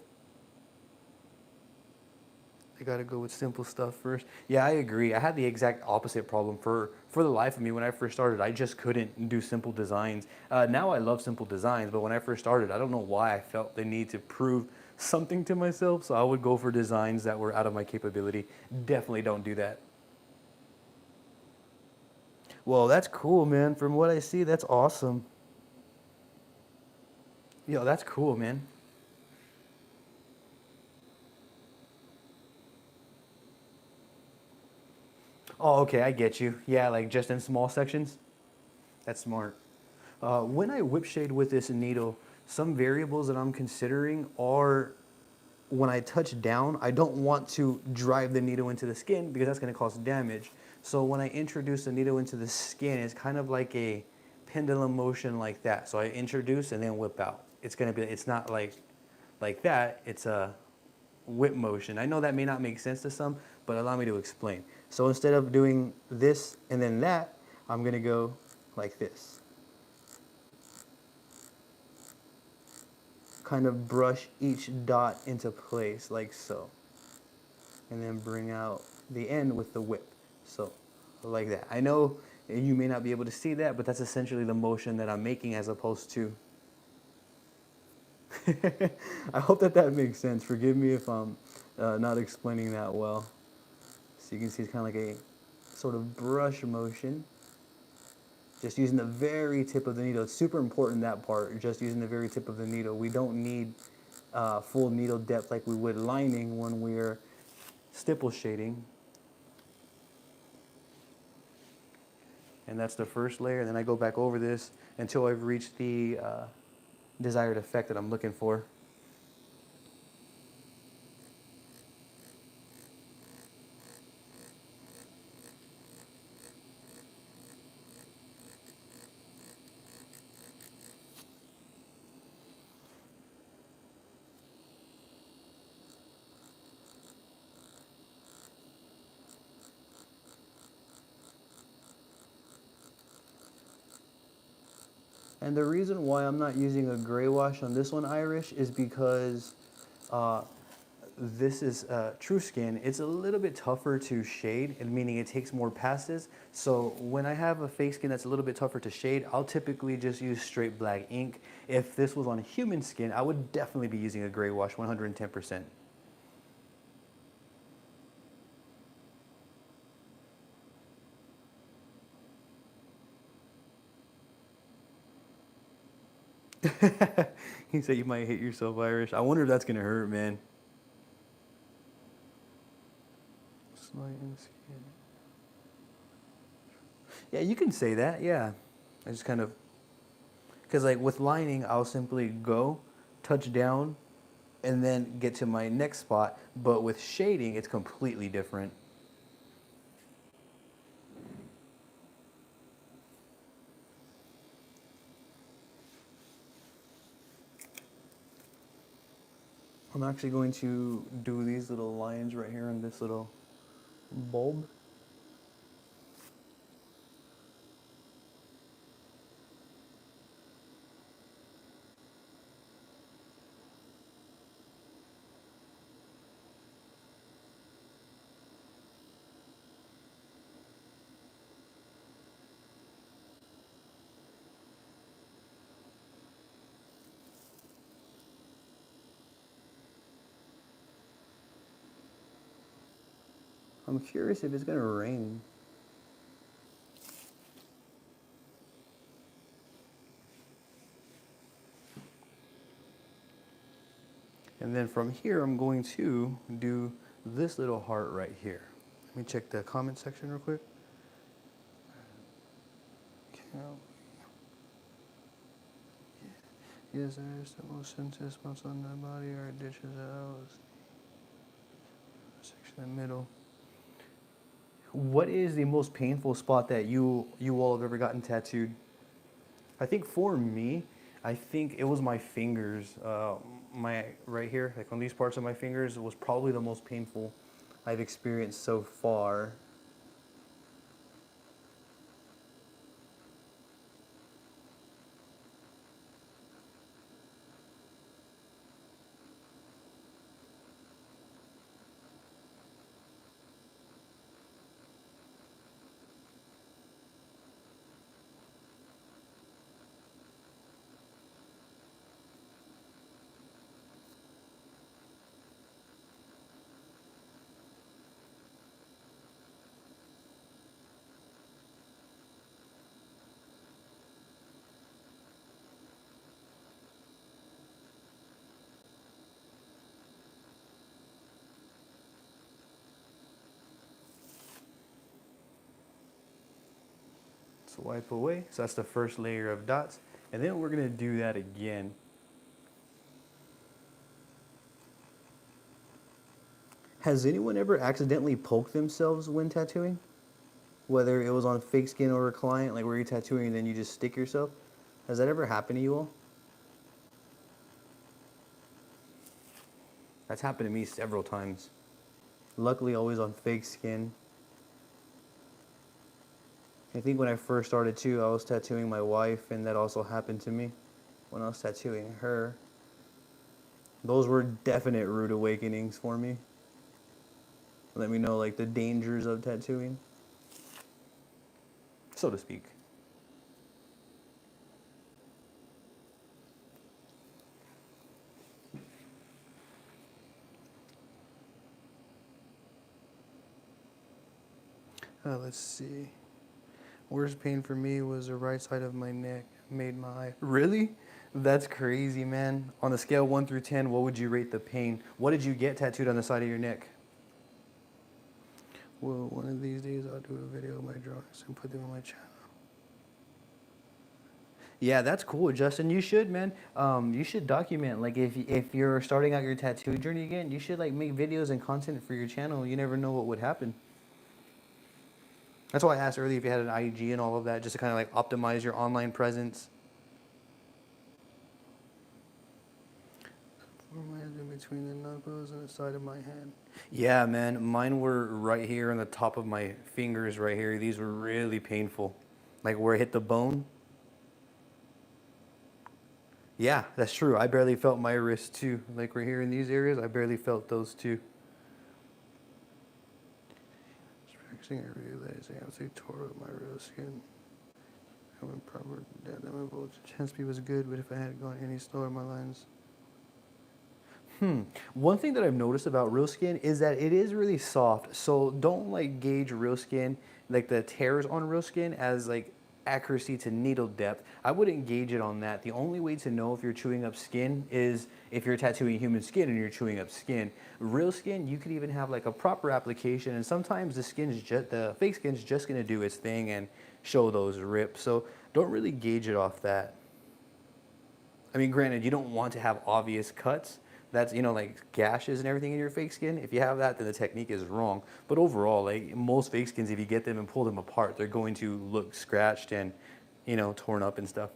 I gotta go with simple stuff first. Yeah, I agree. I had the exact opposite problem for the life of me when I first started. I just couldn't do simple designs. Now I love simple designs, but when I first started, I don't know why I felt the need to prove something to myself, so I would go for designs that were out of my capability. Definitely don't do that. Well, that's cool, man. From what I see, that's awesome. Yo, that's cool, man. Oh, okay, I get you. Yeah, like just in small sections. That's smart. When I whip shade with this needle, some variables that I'm considering are when I touch down, I don't want to drive the needle into the skin because that's going to cause damage. So when I introduce the needle into the skin, it's kind of like a pendulum motion like that. So I introduce and then whip out. It's going to be, it's not like that. It's a whip motion. I know that may not make sense to some, but allow me to explain. So instead of doing this and then that, I'm going to go like this. Kind of brush each dot into place like so. And then bring out the end with the whip. So like that. I know you may not be able to see that, but that's essentially the motion that I'm making as opposed to. I hope that that makes sense. Forgive me if I'm not explaining that well. So you can see it's kind of like a sort of brush motion. Just using the very tip of the needle. It's super important, that part, just using the very tip of the needle. We don't need full needle depth like we would lining when we're stipple shading. And that's the first layer. And then I go back over this until I've reached the desired effect that I'm looking for. And the reason why I'm not using a gray wash on this one, Irish, is because uh, this is Trueskin. It's a little bit tougher to shade, and meaning it takes more passes. So when I have a fake skin that's a little bit tougher to shade, I'll typically just use straight black ink. If this was on human skin, I would definitely be using a gray wash, 110%. He said you might hit yourself, Irish. I wonder if that's gonna hurt, man. Slight in skin. Yeah, you can say that. Yeah, I just kind of, because like with lining, I'll simply go, touch down, and then get to my next spot. But with shading, it's completely different. I'm actually going to do these little lines right here in this little bulb. I'm curious if it's gonna rain. And then from here, I'm going to do this little heart right here. Let me check the comment section real quick. Yes, there is the most sensitive spots on the body are dishes out. Section in the middle. What is the most painful spot that you all have ever gotten tattooed? I think for me, I think it was my fingers. My right here, like on these parts of my fingers, was probably the most painful I've experienced so far. Swipe away. So that's the first layer of dots. And then we're gonna do that again. Has anyone ever accidentally poked themselves when tattooing? Whether it was on fake skin or a client, like where you're tattooing and then you just stick yourself? Has that ever happened to you all? That's happened to me several times. Luckily, always on fake skin. I think when I first started too, I was tattooing my wife, and that also happened to me when I was tattooing her. Those were definite rude awakenings for me. Let me know like the dangers of tattooing, so to speak. Let's see. Worst pain for me was the right side of my neck. Made my eye. Really? That's crazy, man. On a scale 1 through 10, what would you rate the pain? What did you get tattooed on the side of your neck? Well, one of these days I'll do a video of my drawings and put them on my channel. Yeah, that's cool, Justin. You should, man. You should document. Like, if you're starting out your tattoo journey again, you should like make videos and content for your channel. You never know what would happen. That's why I asked earlier if you had an IG and all of that, just to kind of like optimize your online presence. My hands in between the knuckles and the side of my hand. Yeah, man. Mine were right here on the top of my fingers right here. These were really painful. Like where it hit the bone. Yeah, that's true. I barely felt my wrist too. Like right here in these areas, I barely felt those too. I realized I was a tore up my real skin. I went proper that my voltage chance speed was good, but if I had gone any slower, my lines. One thing that I've noticed about real skin is that it is really soft. So don't like gauge real skin, like the tears on real skin as like accuracy to needle depth. I wouldn't gauge it on that. The only way to know if you're chewing up skin is if you're tattooing human skin and you're chewing up skin. Real skin, you could even have like a proper application, and sometimes the fake skin's just gonna do its thing and show those rips. So don't really gauge it off that. I mean, granted, you don't want to have obvious cuts. That's, you know, like gashes and everything in your fake skin. If you have that, then the technique is wrong. But overall, like most fake skins, if you get them and pull them apart, they're going to look scratched and, you know, torn up and stuff.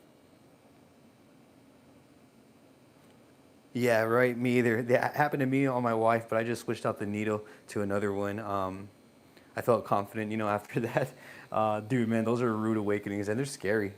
Yeah, right. Me either. That happened to me on my wife, but I just switched out the needle to another one. I felt confident, you know, after that. Dude, man, those are rude awakenings, and they're scary.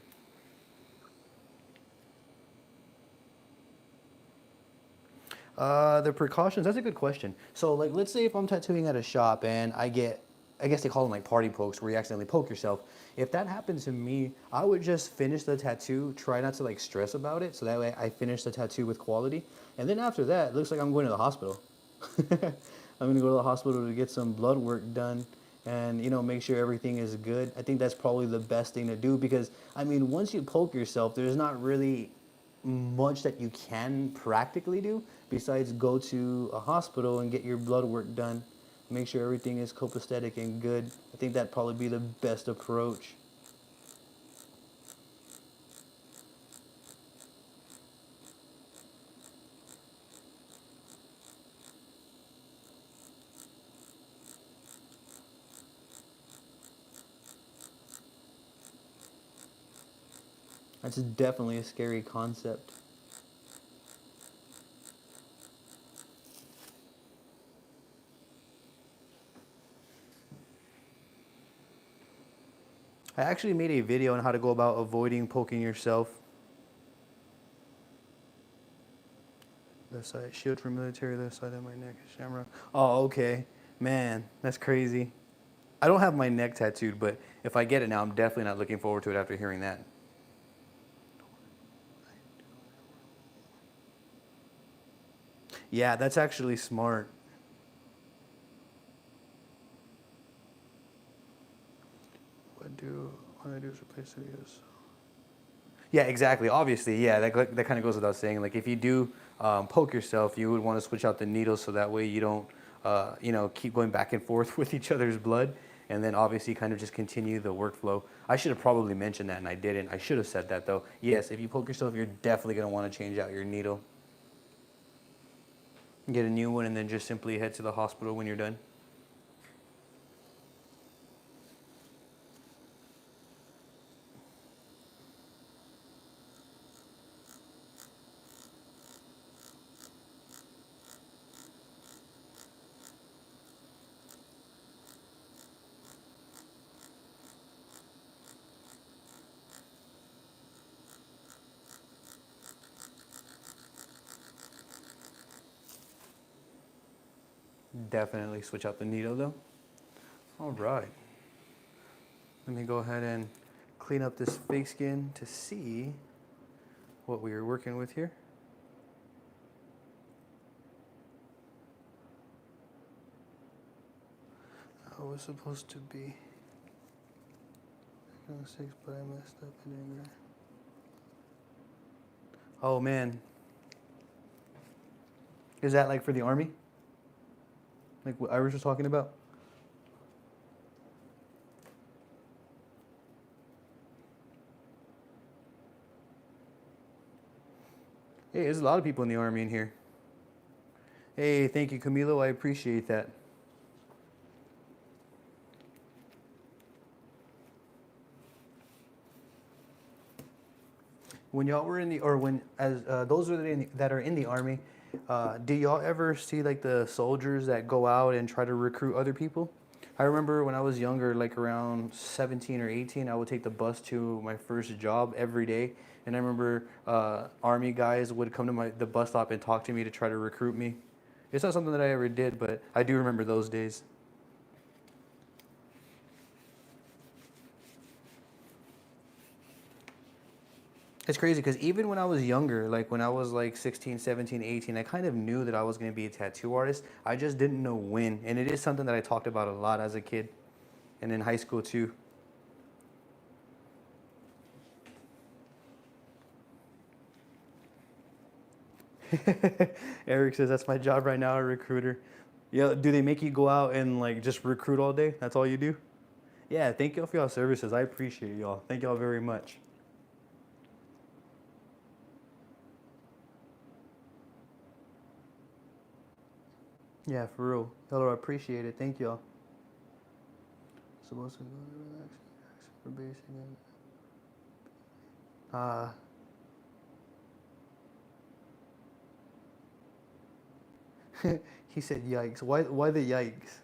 The precautions, that's a good question. So like, let's say if I'm tattooing at a shop and I guess they call them like party pokes where you accidentally poke yourself. If that happened to me, I would just finish the tattoo, try not to like stress about it. So that way I finish the tattoo with quality. And then after that, it looks like I'm going to the hospital. I'm gonna go to the hospital to get some blood work done and, you know, make sure everything is good. I think that's probably the best thing to do because, I mean, once you poke yourself, there's not really much that you can practically do besides go to a hospital and get your blood work done. Make sure everything is copacetic and good. I think that'd probably be the best approach. That's definitely a scary concept. I actually made a video on how to go about avoiding poking yourself. Left side, shield for military, left side of my neck is shamrock. Oh, okay. Man, that's crazy. I don't have my neck tattooed, but if I get it now, I'm definitely not looking forward to it after hearing that. Yeah, that's actually smart. What I do is replace videos. Yeah, exactly. Obviously, yeah, that kind of goes without saying. Like, if you do poke yourself, you would want to switch out the needles so that way you don't, you know, keep going back and forth with each other's blood. and then obviously kind of just continue the workflow. I should have probably mentioned that and I didn't. I should have said that though. Yes, if you poke yourself, you're definitely going to want to change out your needle. Get a new one and then just simply head to the hospital when you're done. Definitely switch out the needle though. All right. Let me go ahead and clean up this fake skin to see what we are working with here. How it was supposed to be 6, but I messed up and then. Oh man. Is that like for the army? Like what Iris was talking about? Hey, there's a lot of people in the army in here. Hey, thank you, Camilo. I appreciate that. When y'all were in the, or when, as those that are in the army, do y'all ever see like the soldiers that go out and try to recruit other people? I remember when I was younger, like around 17 or 18, I would take the bus to my first job every day. And I remember army guys would come to the bus stop and talk to me to try to recruit me. It's not something that I ever did, but I do remember those days. It's crazy because even when I was younger, like when I was like 16, 17, 18, I kind of knew that I was going to be a tattoo artist. I just didn't know when. And it is something that I talked about a lot as a kid and in high school too. Eric says, that's my job right now, a recruiter. Yeah, do they make you go out and like just recruit all day? That's all you do? Yeah, thank y'all for y'all services. I appreciate y'all. Thank y'all very much. Yeah, for real. Y'all appreciate it. Thank y'all. Supposed to go to relax for basic. He said yikes. Why the yikes?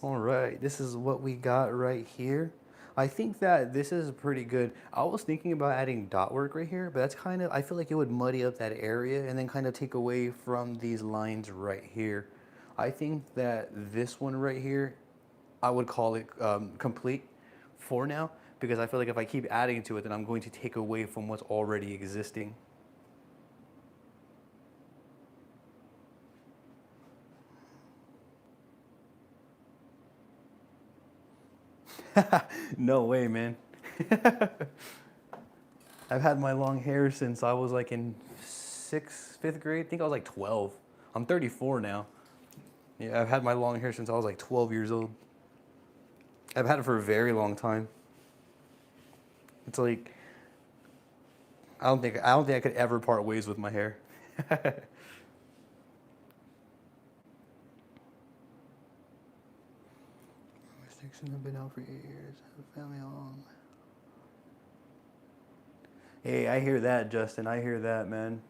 All right, this is what we got right here. I think that this is pretty good. I was thinking about adding dot work right here, but that's kind of, I feel like it would muddy up that area and then kind of take away from these lines right here. I think that this one right here, I would call it complete for now, because I feel like if I keep adding to it, then I'm going to take away from what's already existing. No way, man. I've had my long hair since I was like in 5th grade. I think I was like 12. I'm 34 now. Yeah, I've had my long hair since I was like 12 years old. I've had it for a very long time. It's like I don't think I could ever part ways with my hair. I've been out for 8 years. I have a family along. Hey, I hear that, Justin. I hear that, man.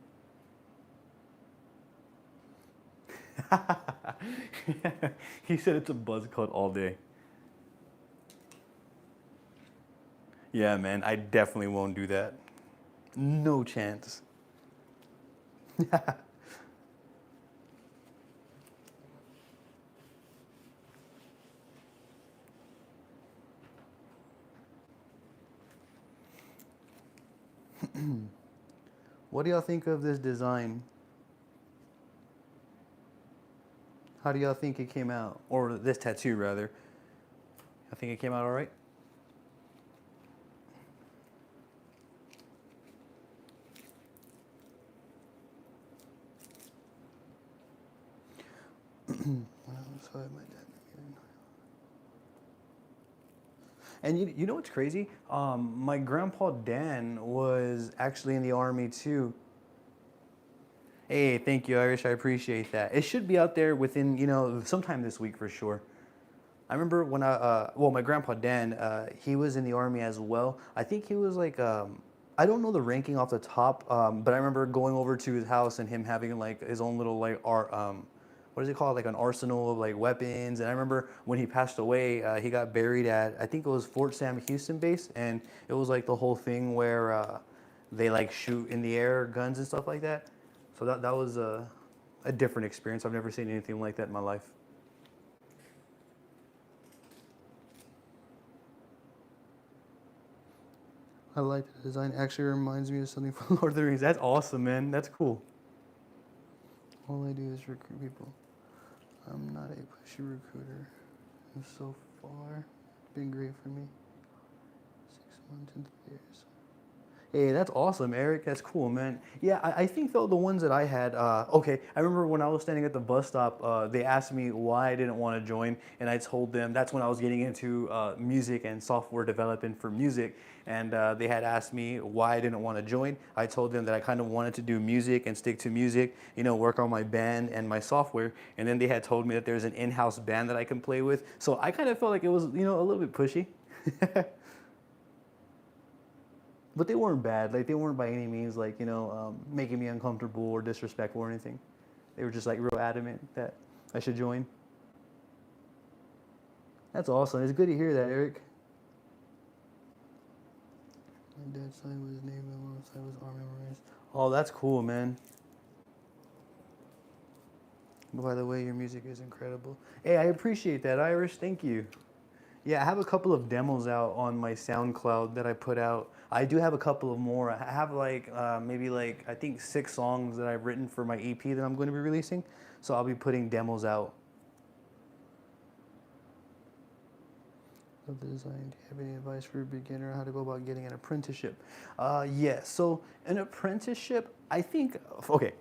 He said it's a buzz cut all day. Yeah, man. I definitely won't do that. No chance. What do y'all think of this design? How do y'all think it came out? Or this tattoo, rather. I think it came out all right? And you know what's crazy? My grandpa Dan was actually in the Army too. Hey, thank you, Irish. I appreciate that. It should be out there within, sometime this week for sure. I remember when my grandpa Dan, he was in the Army as well. I think he was like, I don't know the ranking off the top, but I remember going over to his house and him having like his own little like what is it called? Like an arsenal of like weapons. And I remember when he passed away, he got buried at, I think it was Fort Sam Houston base. And it was like the whole thing where they like shoot in the air guns and stuff like that. So that was a different experience. I've never seen anything like that in my life. I like the design. Actually reminds me of something from Lord of the Rings. That's awesome, man. That's cool. All I do is recruit people. I'm not a pushy recruiter. And so far, it's been great for me. 6 months and 3 years. Hey, that's awesome, Eric. That's cool, man. Yeah, I think though the ones that I had, okay, I remember when I was standing at the bus stop, they asked me why I didn't want to join, and I told them that's when I was getting into music and software development for music, and they had asked me why I didn't want to join. I told them that I kind of wanted to do music and stick to music, work on my band and my software, and then they had told me that there's an in-house band that I can play with, so I kind of felt like it was, a little bit pushy. But they weren't bad. Like, they weren't by any means like, making me uncomfortable or disrespectful or anything. They were just like real adamant that I should join. That's awesome. It's good to hear that, Eric. My dad's side was Navy, my mom's side was Armrest. Oh, that's cool, man. By the way, your music is incredible. Hey, I appreciate that, Irish. Thank you. Yeah, I have a couple of demos out on my SoundCloud that I put out. I do have a couple of more. I have like maybe like I think 6 songs that I've written for my EP that I'm going to be releasing. So I'll be putting demos out. Of the design, do you have any advice for a beginner on how to go about getting an apprenticeship? Yes. So an apprenticeship, I think. Okay.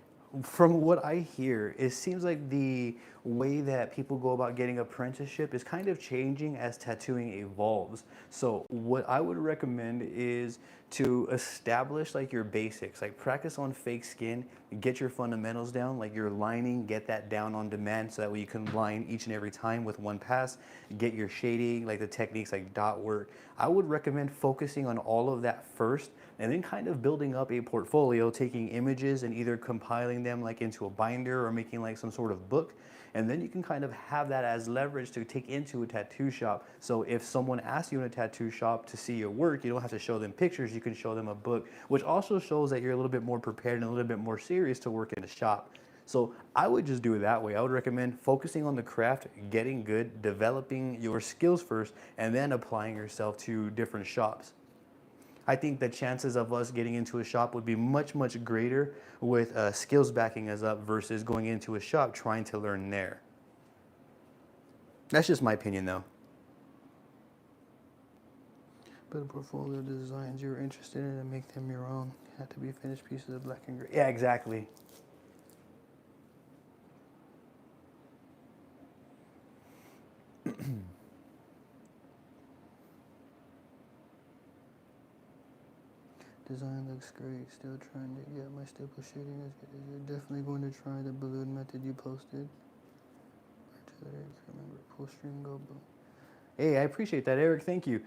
From what I hear, it seems like the way that people go about getting apprenticeship is kind of changing as tattooing evolves. So what I would recommend is to establish like your basics, like practice on fake skin, get your fundamentals down, like your lining, get that down on demand so that way you can line each and every time with one pass, get your shading, like the techniques like dot work. I would recommend focusing on all of that first and then kind of building up a portfolio, taking images and either compiling them like into a binder or making like some sort of book. And then you can kind of have that as leverage to take into a tattoo shop. So if someone asks you in a tattoo shop to see your work, you don't have to show them pictures, you can show them a book, which also shows that you're a little bit more prepared and a little bit more serious to work in a shop. So I would just do it that way. I would recommend focusing on the craft, getting good, developing your skills first, and then applying yourself to different shops. I think the chances of us getting into a shop would be much, much greater with skills backing us up versus going into a shop trying to learn there. That's just my opinion, though. But a portfolio designs you're interested in and make them your own. Have to be finished pieces of black and gray. Yeah, exactly. Design looks great. Still trying to get my stipple shading as good as you're definitely going to try the balloon method you posted. Remember, pull string, go boom. Hey, I appreciate that, Eric. Thank you.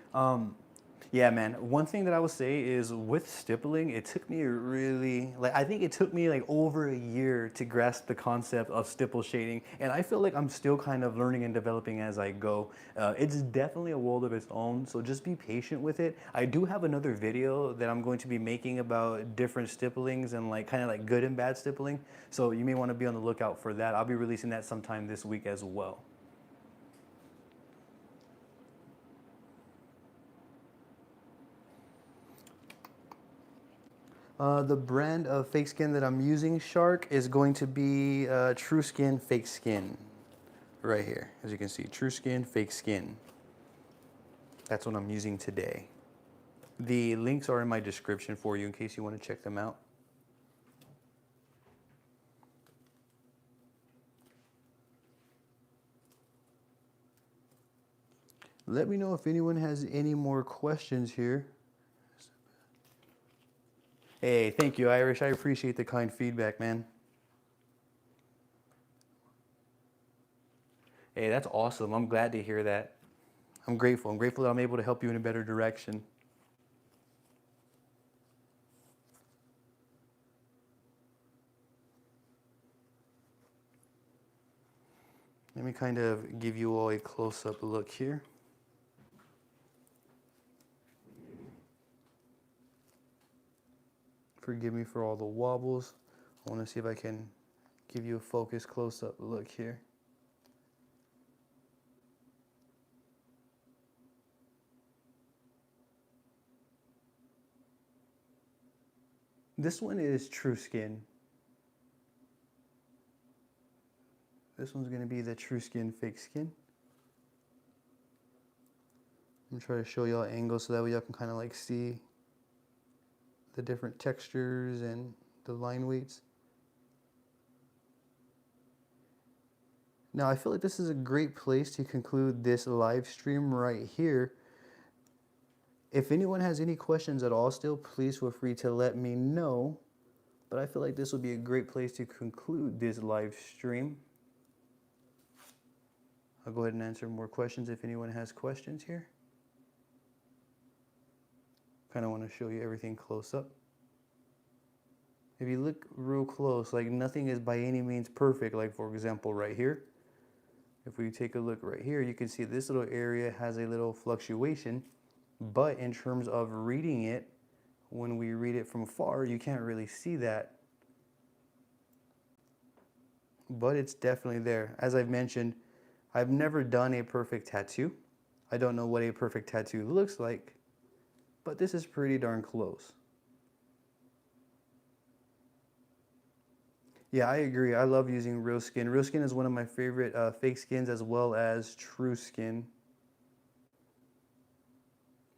Yeah, man. One thing that I would say is with stippling, it took me really, I think it took me like over a year to grasp the concept of stipple shading. And I feel like I'm still kind of learning and developing as I go. It's definitely a world of its own, so just be patient with it. I do have another video that I'm going to be making about different stipplings and like kind of like good and bad stippling. So you may want to be on the lookout for that. I'll be releasing that sometime this week as well. The brand of fake skin that I'm using, Shark, is going to be Trueskin Fake Skin. Right here, as you can see, Trueskin Fake Skin. That's what I'm using today. The links are in my description for you in case you want to check them out. Let me know if anyone has any more questions here. Hey, thank you, Irish. I appreciate the kind feedback, man. Hey, that's awesome. I'm glad to hear that. I'm grateful. I'm grateful that I'm able to help you in a better direction. Let me kind of give you all a close-up look here. Forgive me for all the wobbles. I want to see if I can give you a focused close-up look here. This one is Trueskin. This one's going to be the Trueskin fake skin. I'm going to try to show y'all angles so that way y'all can kind of like see the different textures and the line weights. Now I feel like this is a great place to conclude this live stream right here. If anyone has any questions at all still, please feel free to let me know. But I feel like this will be a great place to conclude this live stream. I'll go ahead and answer more questions if anyone has questions here. Kind of want to show you everything close up. If you look real close, like nothing is by any means perfect. Like for example, right here. If we take a look right here, you can see this little area has a little fluctuation. But in terms of reading it, when we read it from far, you can't really see that. But it's definitely there. As I've mentioned, I've never done a perfect tattoo. I don't know what a perfect tattoo looks like, but this is pretty darn close. Yeah, I agree. I love using real skin. Real skin is one of my favorite fake skins, as well as Trueskin.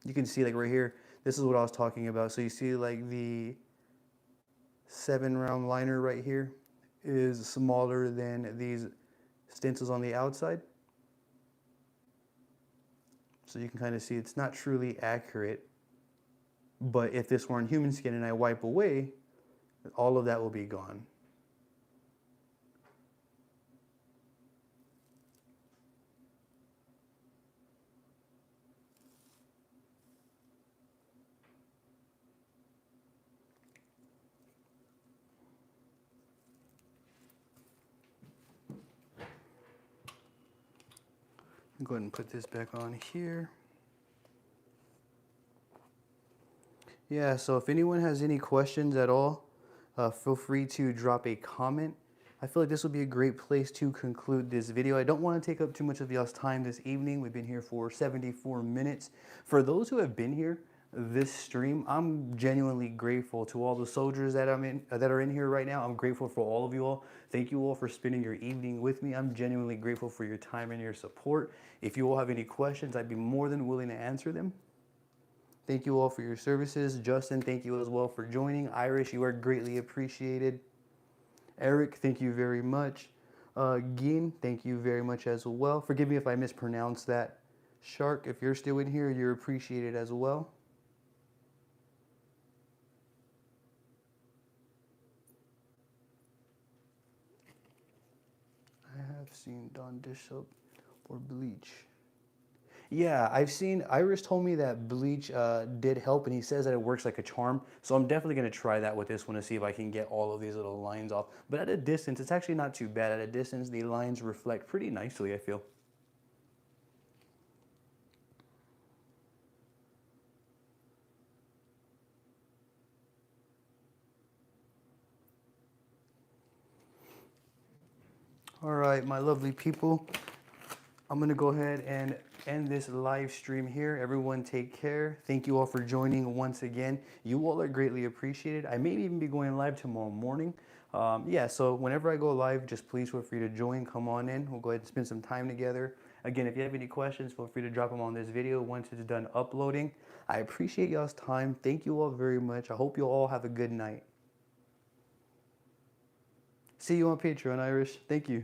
You can see like right here, this is what I was talking about. So you see like the 7-round liner right here is smaller than these stencils on the outside. So you can kind of see it's not truly accurate. But if this were on human skin and I wipe away, all of that will be gone. Go ahead and put this back on here. Yeah, so if anyone has any questions at all, feel free to drop a comment. I feel like this will be a great place to conclude this video. I don't want to take up too much of y'all's time this evening. We've been here for 74 minutes. For those who have been here this stream, I'm genuinely grateful to all the soldiers that are in here right now. I'm grateful for all of you all. Thank you all for spending your evening with me. I'm genuinely grateful for your time and your support. If you all have any questions, I'd be more than willing to answer them. Thank you all for your services. Justin, thank you as well for joining. Irish, you are greatly appreciated. Eric, thank you very much. Gin, thank you very much as well. Forgive me if I mispronounced that. Shark, if you're still in here, you're appreciated as well. I have seen Dawn dish soap or bleach. Yeah, I've seen, Iris told me that bleach did help, and he says that it works like a charm. So I'm definitely going to try that with this one to see if I can get all of these little lines off. But at a distance, it's actually not too bad. At a distance, the lines reflect pretty nicely, I feel. All right, my lovely people, I'm going to go ahead and end this live stream here. Everyone take care. Thank you all for joining once again. You all are greatly appreciated. I may even be going live tomorrow morning. Yeah, so whenever I go live, just please feel free to join. Come on in. We'll go ahead and spend some time together. Again, if you have any questions, feel free to drop them on this video once it's done uploading. I appreciate y'all's time. Thank you all very much. I hope you all have a good night. See you on Patreon, Irish. Thank you.